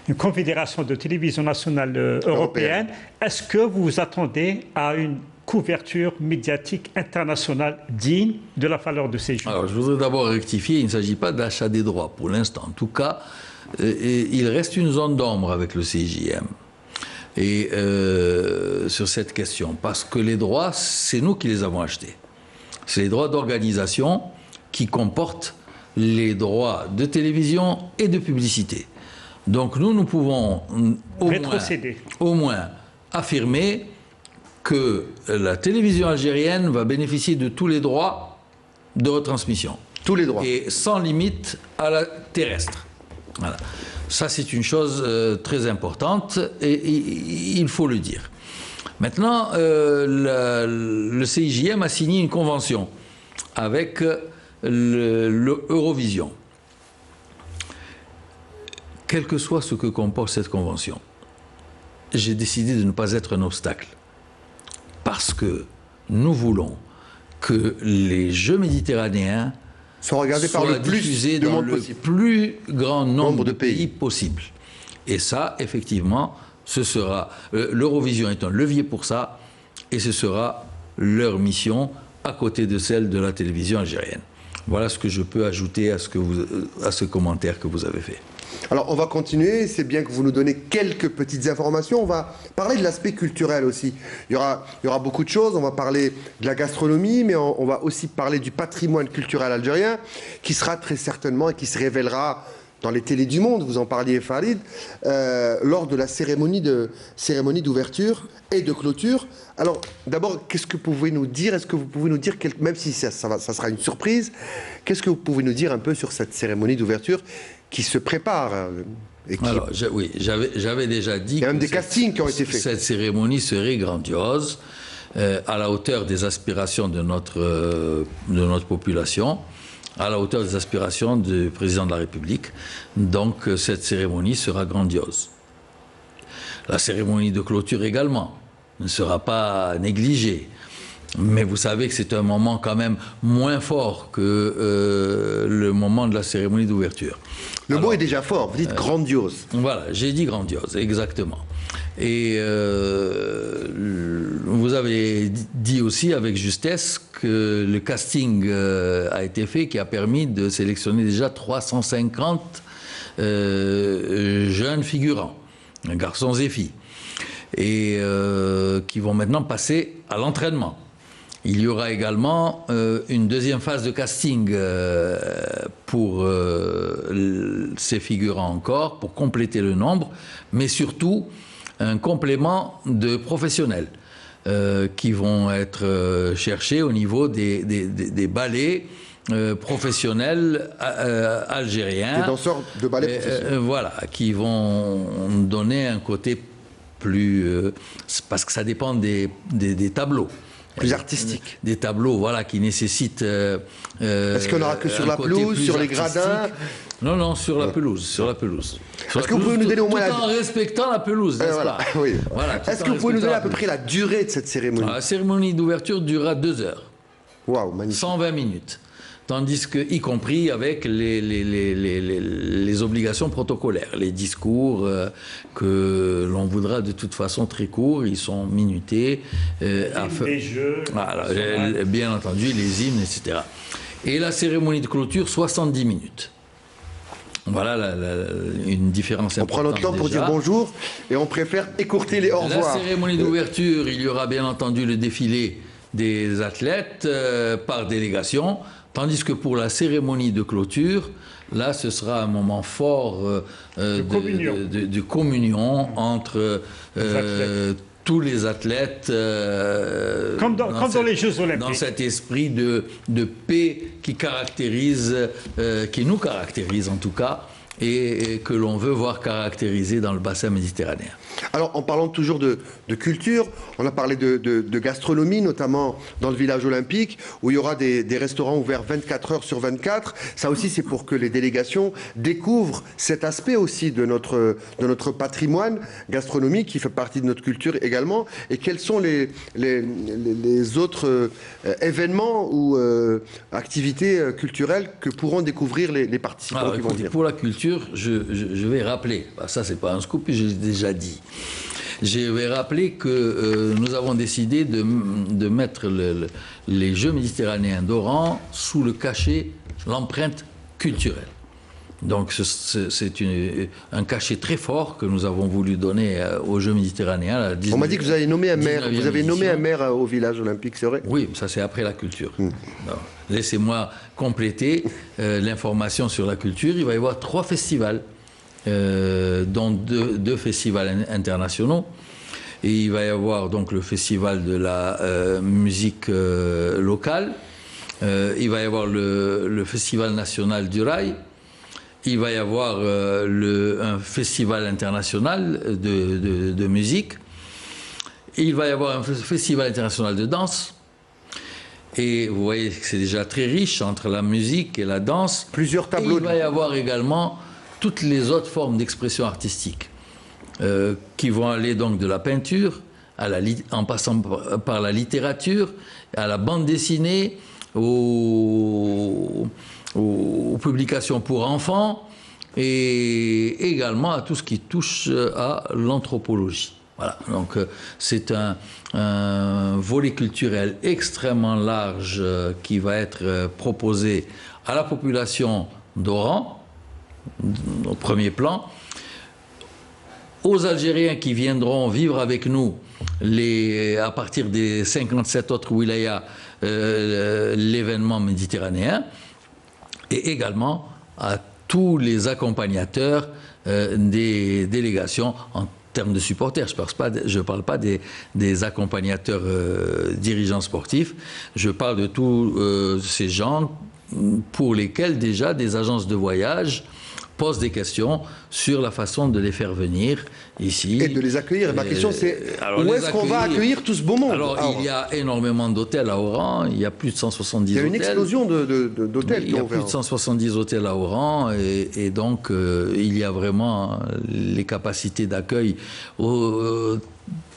une confédération de télévision nationale européenne. Est-ce que vous vous attendez à une couverture médiatique internationale digne de la valeur de ces Jeux? Alors, je voudrais d'abord rectifier, il ne s'agit pas d'achat des droits pour l'instant. En tout cas, il reste une zone d'ombre avec le CIJM et, sur cette question, parce que les droits, c'est nous qui les avons achetés. C'est les droits d'organisation qui comportent les droits de télévision et de publicité. Donc nous pouvons au moins affirmer que la télévision algérienne va bénéficier de tous les droits de retransmission. Tous les droits. Et sans limite à la terrestre. Voilà. Ça, c'est une chose très importante et il faut le dire. Maintenant, le CIJM a signé une convention avec l'Eurovision. Quel que soit ce que comporte cette convention, j'ai décidé de ne pas être un obstacle. Parce que nous voulons que les Jeux méditerranéens soient regardés par le plus dans le plus grand nombre de pays possible. Et ça, effectivement, ce sera l'Eurovision est un levier pour ça, et ce sera leur mission à côté de celle de la télévision algérienne. Voilà ce que je peux ajouter à ce commentaire que vous avez fait. Alors, on va continuer. C'est bien que vous nous donnez quelques petites informations. On va parler de l'aspect culturel aussi. Il y aura beaucoup de choses. On va parler de la gastronomie, mais on va aussi parler du patrimoine culturel algérien, qui sera très certainement et qui se révélera dans les télés du monde, vous en parliez Farid, lors de la cérémonie d'ouverture et de clôture. Alors, d'abord, qu'est-ce que vous pouvez nous dire? Est-ce que vous pouvez nous dire, même si ça sera une surprise, qu'est-ce que vous pouvez nous dire un peu sur cette cérémonie d'ouverture qui se prépare Alors, oui, j'avais déjà dit il y a même des castings qui ont été faits. Cette cérémonie serait grandiose, à la hauteur des aspirations de notre population, à la hauteur des aspirations du président de la République. Donc cette cérémonie sera grandiose. La cérémonie de clôture également ne sera pas négligée. Mais vous savez que c'est un moment quand même moins fort que le moment de la cérémonie d'ouverture. Le mot est déjà fort, vous dites grandiose. Voilà, j'ai dit grandiose, exactement. Et vous avez dit aussi avec justesse que le casting a été fait, qui a permis de sélectionner déjà 350 jeunes figurants, garçons et filles, et qui vont maintenant passer à l'entraînement. Il y aura également une deuxième phase de casting pour ces figurants encore, pour compléter le nombre, mais surtout un complément de professionnels qui vont être cherchés au niveau des ballets professionnels algériens. Des danseurs de ballet professionnels. Voilà, qui vont donner un côté plus... parce que ça dépend des tableaux. Plus artistique. Des tableaux, voilà, qui nécessitent... Est-ce qu'on n'aura que sur la pelouse, sur les gradins? Non, sur la pelouse, sur la pelouse. Est-ce que vous pouvez nous donner au moins... Tout en respectant la pelouse, n'est-ce pas? Oui. Voilà, est-ce que vous pouvez nous donner à peu près la durée de cette cérémonie? La cérémonie d'ouverture durera 2 heures. Waouh, magnifique. 120 minutes. Tandis que, y compris avec les obligations protocolaires, les discours que l'on voudra de toute façon très courts, ils sont minutés. Les jeux. Voilà, bien entendu, les hymnes, etc. Et la cérémonie de clôture, 70 minutes. Voilà une différence importante. On prend notre temps pour dire bonjour et on préfère écourter les au revoir. La cérémonie d'ouverture, il y aura bien entendu le défilé des athlètes par délégation. Tandis que pour la cérémonie de clôture, là, ce sera un moment fort de communion entre tous les athlètes. Comme dans les Jeux Olympiques. Dans cet esprit de paix qui nous caractérise en tout cas, et que l'on veut voir caractérisé dans le bassin méditerranéen. Alors, en parlant toujours de culture, on a parlé de gastronomie, notamment dans le village olympique, où il y aura des restaurants ouverts 24 heures sur 24. Ça aussi, c'est pour que les délégations découvrent cet aspect aussi de notre patrimoine gastronomique qui fait partie de notre culture également. Et quels sont les autres événements ou activités culturelles que pourront découvrir les participants? Alors, qui vont venir? pour la culture, je vais rappeler, ça c'est pas un scoop, je l'ai déjà dit. Je vais rappeler que nous avons décidé de mettre les Jeux méditerranéens d'Oran sous le cachet, l'empreinte culturelle. Donc c'est un cachet très fort que nous avons voulu donner aux Jeux méditerranéens. On m'a dit que vous avez nommé un maire. Vous avez nommé un maire au village olympique, c'est vrai? Oui, ça c'est après la culture. Laissez-moi compléter l'information sur la culture. Il va y avoir 3 festivals, dont deux festivals internationaux. Et il va y avoir donc le festival de la musique locale. Il va y avoir le festival national du rail. Il va y avoir un festival international de musique. Il va y avoir un festival international de danse. Et vous voyez que c'est déjà très riche entre la musique et la danse. Plusieurs tableaux. Et il va y avoir également toutes les autres formes d'expression artistique qui vont aller donc de la peinture, en passant par la littérature, à la bande dessinée, aux publications pour enfants et également à tout ce qui touche à l'anthropologie. Voilà, donc c'est un volet culturel extrêmement large qui va être proposé à la population d'Oran, au premier plan, aux Algériens qui viendront vivre avec nous à partir des 57 autres wilayas l'événement méditerranéen, et également à tous les accompagnateurs des délégations en termes de supporters. Je ne parle pas des accompagnateurs dirigeants sportifs, je parle de tous ces gens pour lesquels déjà des agences de voyage posent des questions sur la façon de les faire venir ici. Et de les accueillir. Ma question c'est, où est-ce qu'on va accueillir tout ce beau monde? Alors, il y a énormément d'hôtels à Oran, il y a plus de 170 hôtels. Il y a une explosion d'hôtels. Il y a plus de 170 hôtels à Oran, et donc il y a vraiment les capacités d'accueil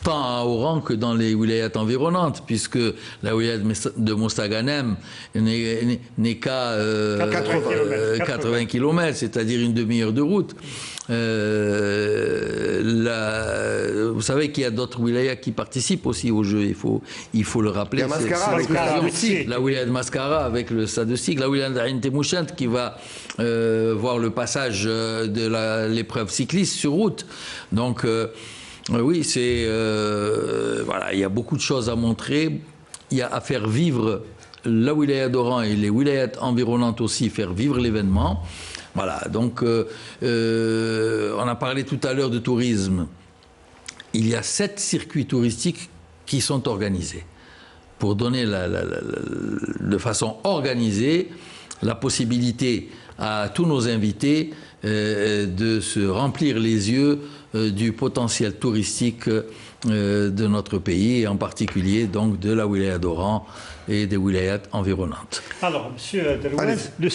tant à Oran que dans les wilayats environnantes, puisque la wilaya de Mostaganem n'est qu'à 80 km, c'est-à-dire une demi-heure de route. Vous savez qu'il y a d'autres wilayas qui participent aussi au jeu, il faut le rappeler. Il y a Mascara avec le stade de Stig. La wilaya de Mascara avec le stade de Stig, la wilaya d'Ain Temouchent qui va voir le passage de l'épreuve cycliste sur route. Donc, oui, voilà, il y a beaucoup de choses à montrer. Il y a à faire vivre la wilaya d'Oran et les wilayas environnantes aussi, faire vivre l'événement. Voilà, donc on a parlé tout à l'heure de tourisme. Il y a 7 circuits touristiques qui sont organisés pour donner de façon organisée la possibilité à tous nos invités de se remplir les yeux du potentiel touristique de notre pays, et en particulier donc de la wilaya d'Oran et des wilayas environnantes. Alors, Monsieur Delouez, le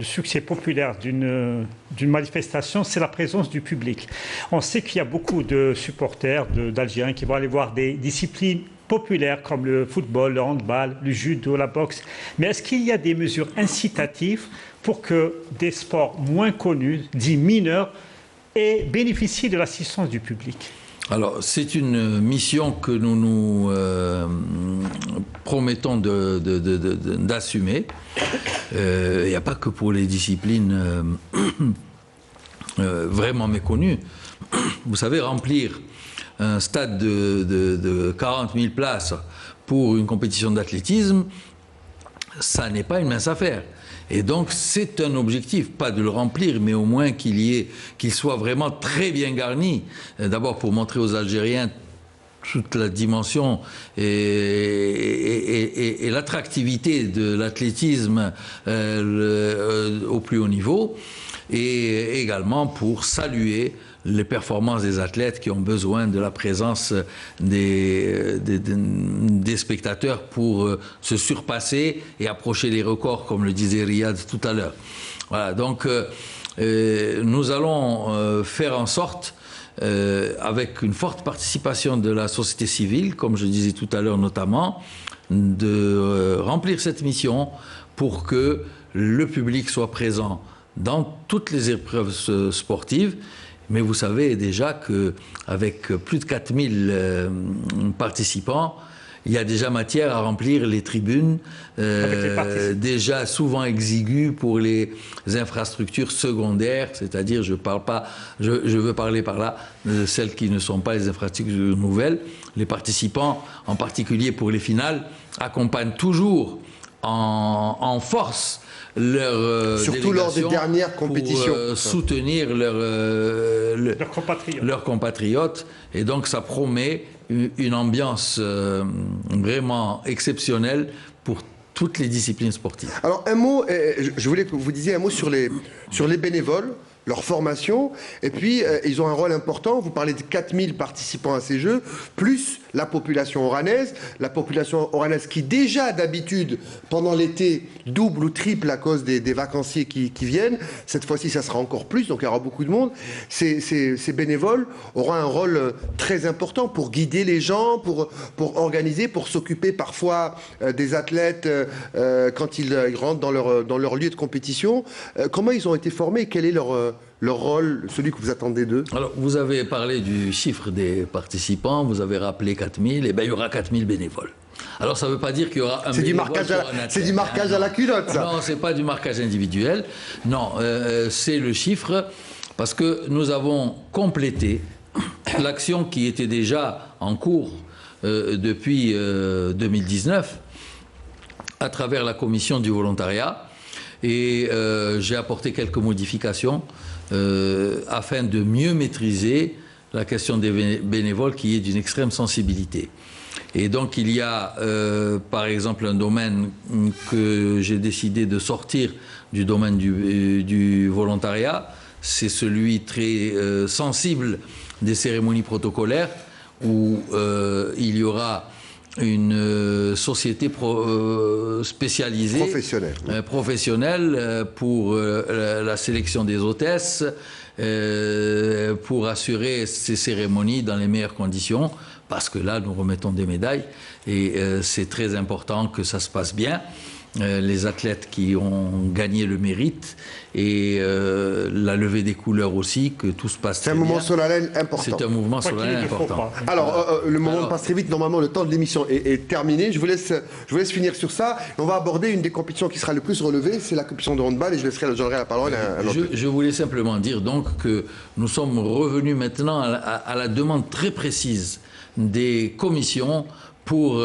succès populaire d'une manifestation, c'est la présence du public. On sait qu'il y a beaucoup de supporters d'Algériens qui vont aller voir des disciplines populaires comme le football, le handball, le judo, la boxe. Mais est-ce qu'il y a des mesures incitatives pour que des sports moins connus, dits mineurs, bénéficient de l'assistance du public? Alors, c'est une mission que nous nous promettons d'assumer. Il n'y a pas que pour les disciplines vraiment méconnues. Vous savez, remplir un stade de 40 000 places pour une compétition d'athlétisme, ça n'est pas une mince affaire. Et donc, c'est un objectif, pas de le remplir, mais au moins qu'il soit vraiment très bien garni. D'abord, pour montrer aux Algériens toute la dimension et l'attractivité de l'athlétisme au plus haut niveau, et également pour saluer les performances des athlètes qui ont besoin de la présence des spectateurs pour se surpasser et approcher les records, comme le disait Riyad tout à l'heure. Voilà, donc nous allons faire en sorte, avec une forte participation de la société civile, comme je disais tout à l'heure notamment, de remplir cette mission pour que le public soit présent dans toutes les épreuves sportives. Mais vous savez déjà qu'avec plus de 4000 participants, il y a déjà matière à remplir les tribunes, déjà souvent exiguës pour les infrastructures secondaires, c'est-à-dire, je veux parler par là de celles qui ne sont pas les infrastructures nouvelles. Les participants, en particulier pour les finales, accompagnent toujours en force surtout lors des dernières compétitions, pour soutenir leurs compatriotes, et donc ça promet une ambiance vraiment exceptionnelle pour toutes les disciplines sportives. Alors un mot, je voulais que vous disiez un mot sur les bénévoles, leur formation, et puis ils ont un rôle important. Vous parlez de 4000 participants à ces Jeux, plus la population oranaise qui déjà d'habitude pendant l'été double ou triple à cause des vacanciers qui viennent. Cette fois-ci ça sera encore plus, donc il y aura beaucoup de monde. Ces bénévoles auront un rôle très important pour guider les gens, pour organiser, pour s'occuper parfois des athlètes quand ils rentrent dans leur lieu de compétition. Comment ils ont été formés? Quel est leur rôle, celui que vous attendez d'eux? Alors, vous avez parlé du chiffre des participants, vous avez rappelé 4000, et bien il y aura 4000 bénévoles. Alors ça ne veut pas dire qu'il y aura un bénévole c'est du marquage à la culotte, ça. Non, ce n'est pas du marquage individuel. Non, c'est le chiffre, parce que nous avons complété l'action qui était déjà en cours depuis 2019 à travers la commission du volontariat. Et j'ai apporté quelques modifications afin de mieux maîtriser la question des bénévoles qui est d'une extrême sensibilité. Et donc il y a par exemple un domaine que j'ai décidé de sortir du domaine du volontariat, c'est celui très sensible des cérémonies protocolaires où il y aura une société spécialisée, professionnelle pour la sélection des hôtesses, pour assurer ces cérémonies dans les meilleures conditions, parce que là, nous remettons des médailles et c'est très important que ça se passe bien. Les athlètes qui ont gagné le mérite et la levée des couleurs aussi, que tout se passe très bien. C'est un moment solennel important. C'est un mouvement solennel important. Alors, le moment passe très vite. Normalement, le temps de l'émission est terminé. Je vous laisse finir sur ça. On va aborder une des compétitions qui sera le plus relevée, c'est la compétition de handball, et je donnerai la parole à un autre. Je voulais simplement dire donc que nous sommes revenus maintenant à la demande très précise des commissions pour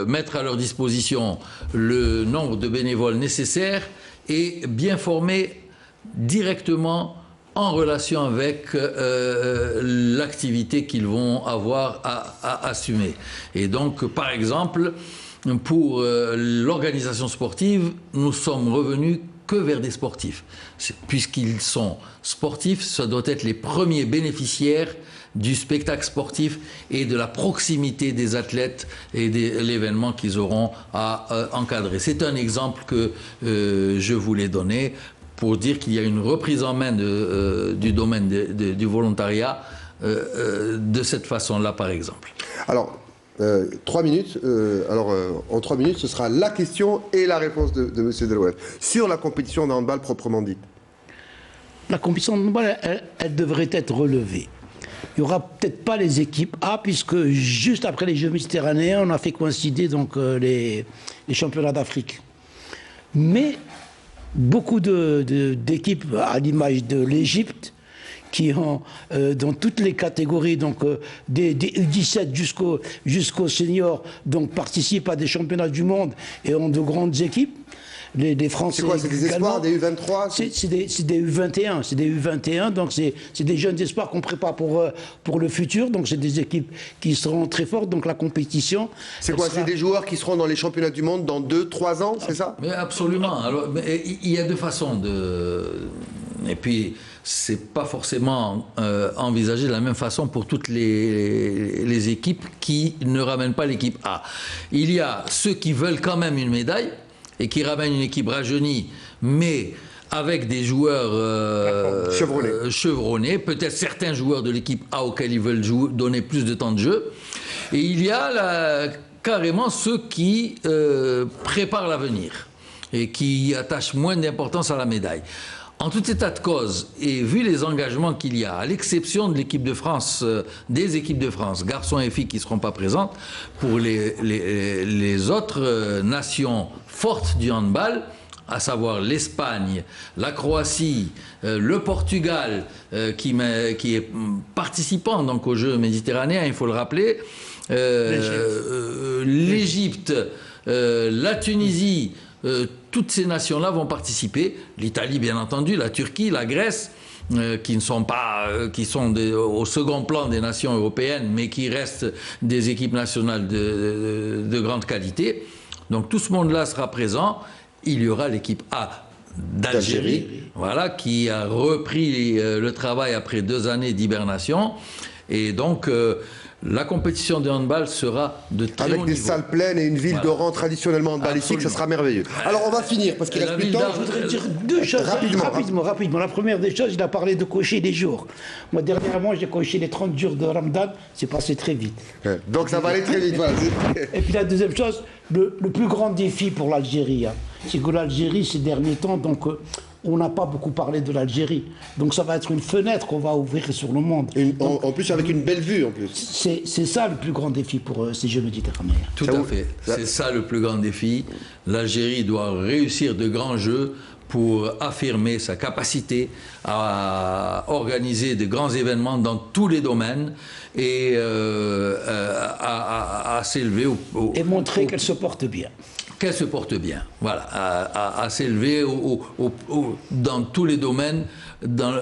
mettre à leur disposition le nombre de bénévoles nécessaires et bien formés directement en relation avec l'activité qu'ils vont avoir à assumer. Et donc, par exemple, pour l'organisation sportive, nous sommes revenus que vers des sportifs. Puisqu'ils sont sportifs, ça doit être les premiers bénéficiaires du spectacle sportif et de la proximité des athlètes et de l'événement qu'ils auront à encadrer. C'est un exemple que je voulais donner pour dire qu'il y a une reprise en main du domaine du volontariat de cette façon-là, par exemple. Alors, 3 minutes. En 3 minutes, ce sera la question et la réponse de M. Delouet sur la compétition de handball proprement dite. La compétition de handball, elle devrait être relevée. Il n'y aura peut-être pas les équipes A, puisque juste après les Jeux méditerranéens, on a fait coïncider donc, les championnats d'Afrique. Mais beaucoup d'équipes, à l'image de l'Égypte, qui ont, dans toutes les catégories, donc des U17 jusqu'aux seniors, donc participent à des championnats du monde et ont de grandes équipes. les Français. C'est quoi, c'est des espoirs, des U23? C'est des U21, c'est des U21, donc c'est des jeunes espoirs qu'on prépare pour le futur, donc c'est des équipes qui seront très fortes, donc la compétition... C'est quoi, c'est des joueurs qui seront dans les championnats du monde dans 2-3 ans, c'est ça? Mais absolument. Alors, il y a deux façons de... Et puis, c'est pas forcément envisagé de la même façon pour toutes les équipes qui ne ramènent pas l'équipe A. Il y a ceux qui veulent quand même une médaille et qui ramènent une équipe rajeunie, mais avec des joueurs chevronnés, peut-être certains joueurs de l'équipe A auxquels ils veulent donner plus de temps de jeu. Et il y a carrément ceux qui préparent l'avenir et qui attachent moins d'importance à la médaille. En tout état de cause, et vu les engagements qu'il y a, à l'exception de l'équipe de France, des équipes de France, garçons et filles qui ne seront pas présentes, pour les autres nations fortes du handball, à savoir l'Espagne, la Croatie, le Portugal, qui est participant donc aux Jeux méditerranéens, il faut le rappeler, l'Égypte, la Tunisie, toutes ces nations-là vont participer. L'Italie, bien entendu, la Turquie, la Grèce, qui ne sont pas, qui sont au second plan des nations européennes, mais qui restent des équipes nationales de grande qualité. Donc tout ce monde-là sera présent. Il y aura l'équipe A d'Algérie, voilà, qui a repris le travail après 2 années d'hibernation. Et donc la compétition de handball sera de très haut niveau. Avec des salles pleines et une ville d'Oran traditionnellement handballistique, ça sera merveilleux. Alors on va finir, parce qu'il reste plus de temps. Je voudrais dire 2 choses rapidement. La première des choses, il a parlé de cocher des jours. Moi, dernièrement, j'ai coché les 30 jours de Ramadan, c'est passé très vite. Donc ça va aller très vite, voilà. Et puis la deuxième chose, le plus grand défi pour l'Algérie, c'est que l'Algérie, ces derniers temps, donc... on n'a pas beaucoup parlé de l'Algérie. Donc ça va être une fenêtre qu'on va ouvrir sur le monde. Donc, en plus avec une belle vue en plus. C'est ça le plus grand défi pour ces Jeux méditerranéens. Tout à fait. C'est ça le plus grand défi. L'Algérie doit réussir de grands jeux pour affirmer sa capacité à organiser de grands événements dans tous les domaines et à s'élever et montrer qu'elle se porte bien. Qu'elle se porte bien, voilà, à s'élever dans tous les domaines,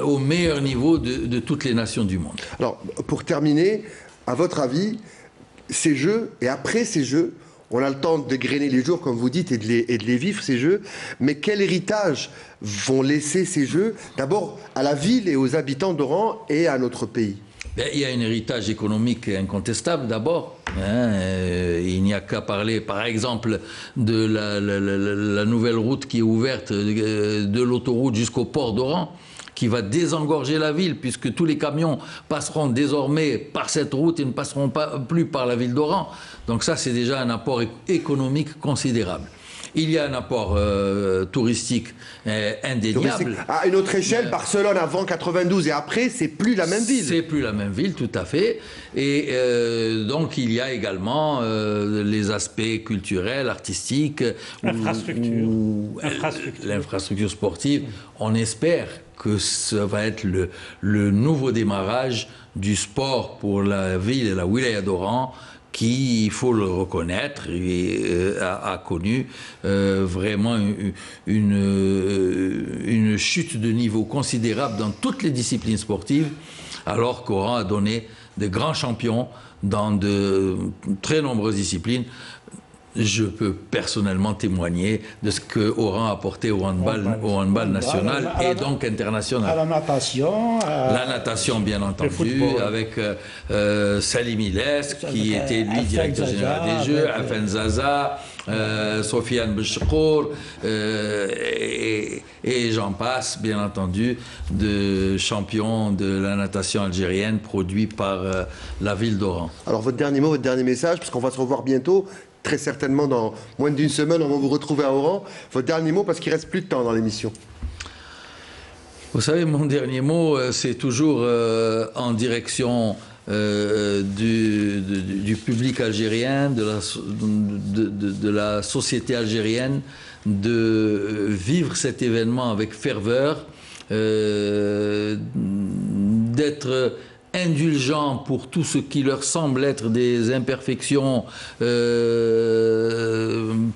au meilleur niveau de toutes les nations du monde. Alors, pour terminer, à votre avis, ces Jeux, et après ces Jeux, on a le temps de grainer les jours, comme vous dites, et de les vivre, ces Jeux, mais quel héritage vont laisser ces Jeux, d'abord à la ville et aux habitants d'Oran et à notre pays? Il y a un héritage économique incontestable d'abord. Il n'y a qu'à parler par exemple de la nouvelle route qui est ouverte de l'autoroute jusqu'au port d'Oran, qui va désengorger la ville puisque tous les camions passeront désormais par cette route et ne passeront plus par la ville d'Oran. Donc ça, c'est déjà un apport économique considérable. Il y a un apport touristique indéniable. À une autre échelle, Barcelone avant 92 et après, c'est plus la même ville. C'est plus la même ville, tout à fait. Et donc il y a également les aspects culturels, artistiques, l'infrastructure sportive. On espère que ça va être le nouveau démarrage du sport pour la ville et la wilaya d'Oran, qui, il faut le reconnaître, a connu vraiment une chute de niveau considérable dans toutes les disciplines sportives, alors qu'Oran a donné de grands champions dans de très nombreuses disciplines. Je peux personnellement témoigner de ce que Oran a apporté au handball national et donc international. À la natation. La natation, bien entendu, avec Salim Iles, qui était lui directeur général des Jeux, Afen Zaza, Sofiane Bouchkour, et j'en passe, bien entendu, de champions de la natation algérienne produits par la ville d'Oran. Alors votre dernier mot, votre dernier message, parce qu'on va se revoir bientôt. Très certainement, dans moins d'1 semaine, on va vous retrouver à Oran. Votre dernier mot, parce qu'il ne reste plus de temps dans l'émission. Vous savez, mon dernier mot, c'est toujours en direction du public algérien, de la société algérienne, de vivre cet événement avec ferveur, d'être indulgents pour tout ce qui leur semble être des imperfections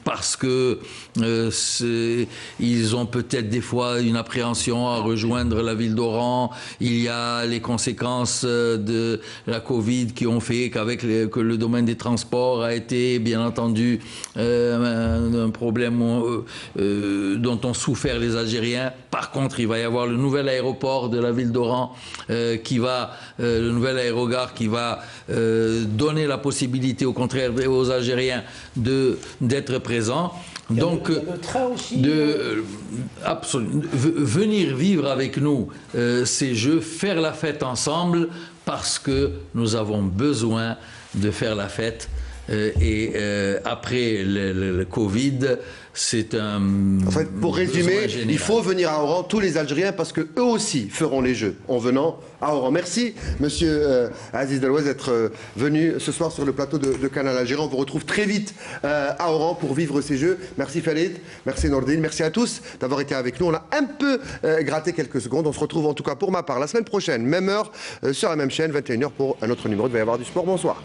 parce que ils ont peut-être des fois une appréhension à rejoindre la ville d'Oran. Il y a les conséquences de la Covid qui ont fait que le domaine des transports a été bien entendu un problème dont ont souffert les Algériens. Par contre, il va y avoir le nouvel aéroport de la ville d'Oran le nouvel aérogare qui va donner la possibilité au contraire aux Algériens d'être présents. Donc, venir vivre avec nous ces Jeux, faire la fête ensemble, parce que nous avons besoin de faire la fête. Après le Covid, c'est un... En fait, pour résumer, il faut venir à Oran, tous les Algériens, parce qu'eux aussi feront les Jeux en venant à Oran. Merci, monsieur Aziz Delouez, d'être venu ce soir sur le plateau de Canal Algérie. On vous retrouve très vite à Oran pour vivre ces Jeux. Merci Khalid, merci Nordine, merci à tous d'avoir été avec nous. On a un peu gratté quelques secondes. On se retrouve en tout cas pour ma part la semaine prochaine, même heure, sur la même chaîne, 21h pour un autre numéro de Va y avoir du sport. Bonsoir.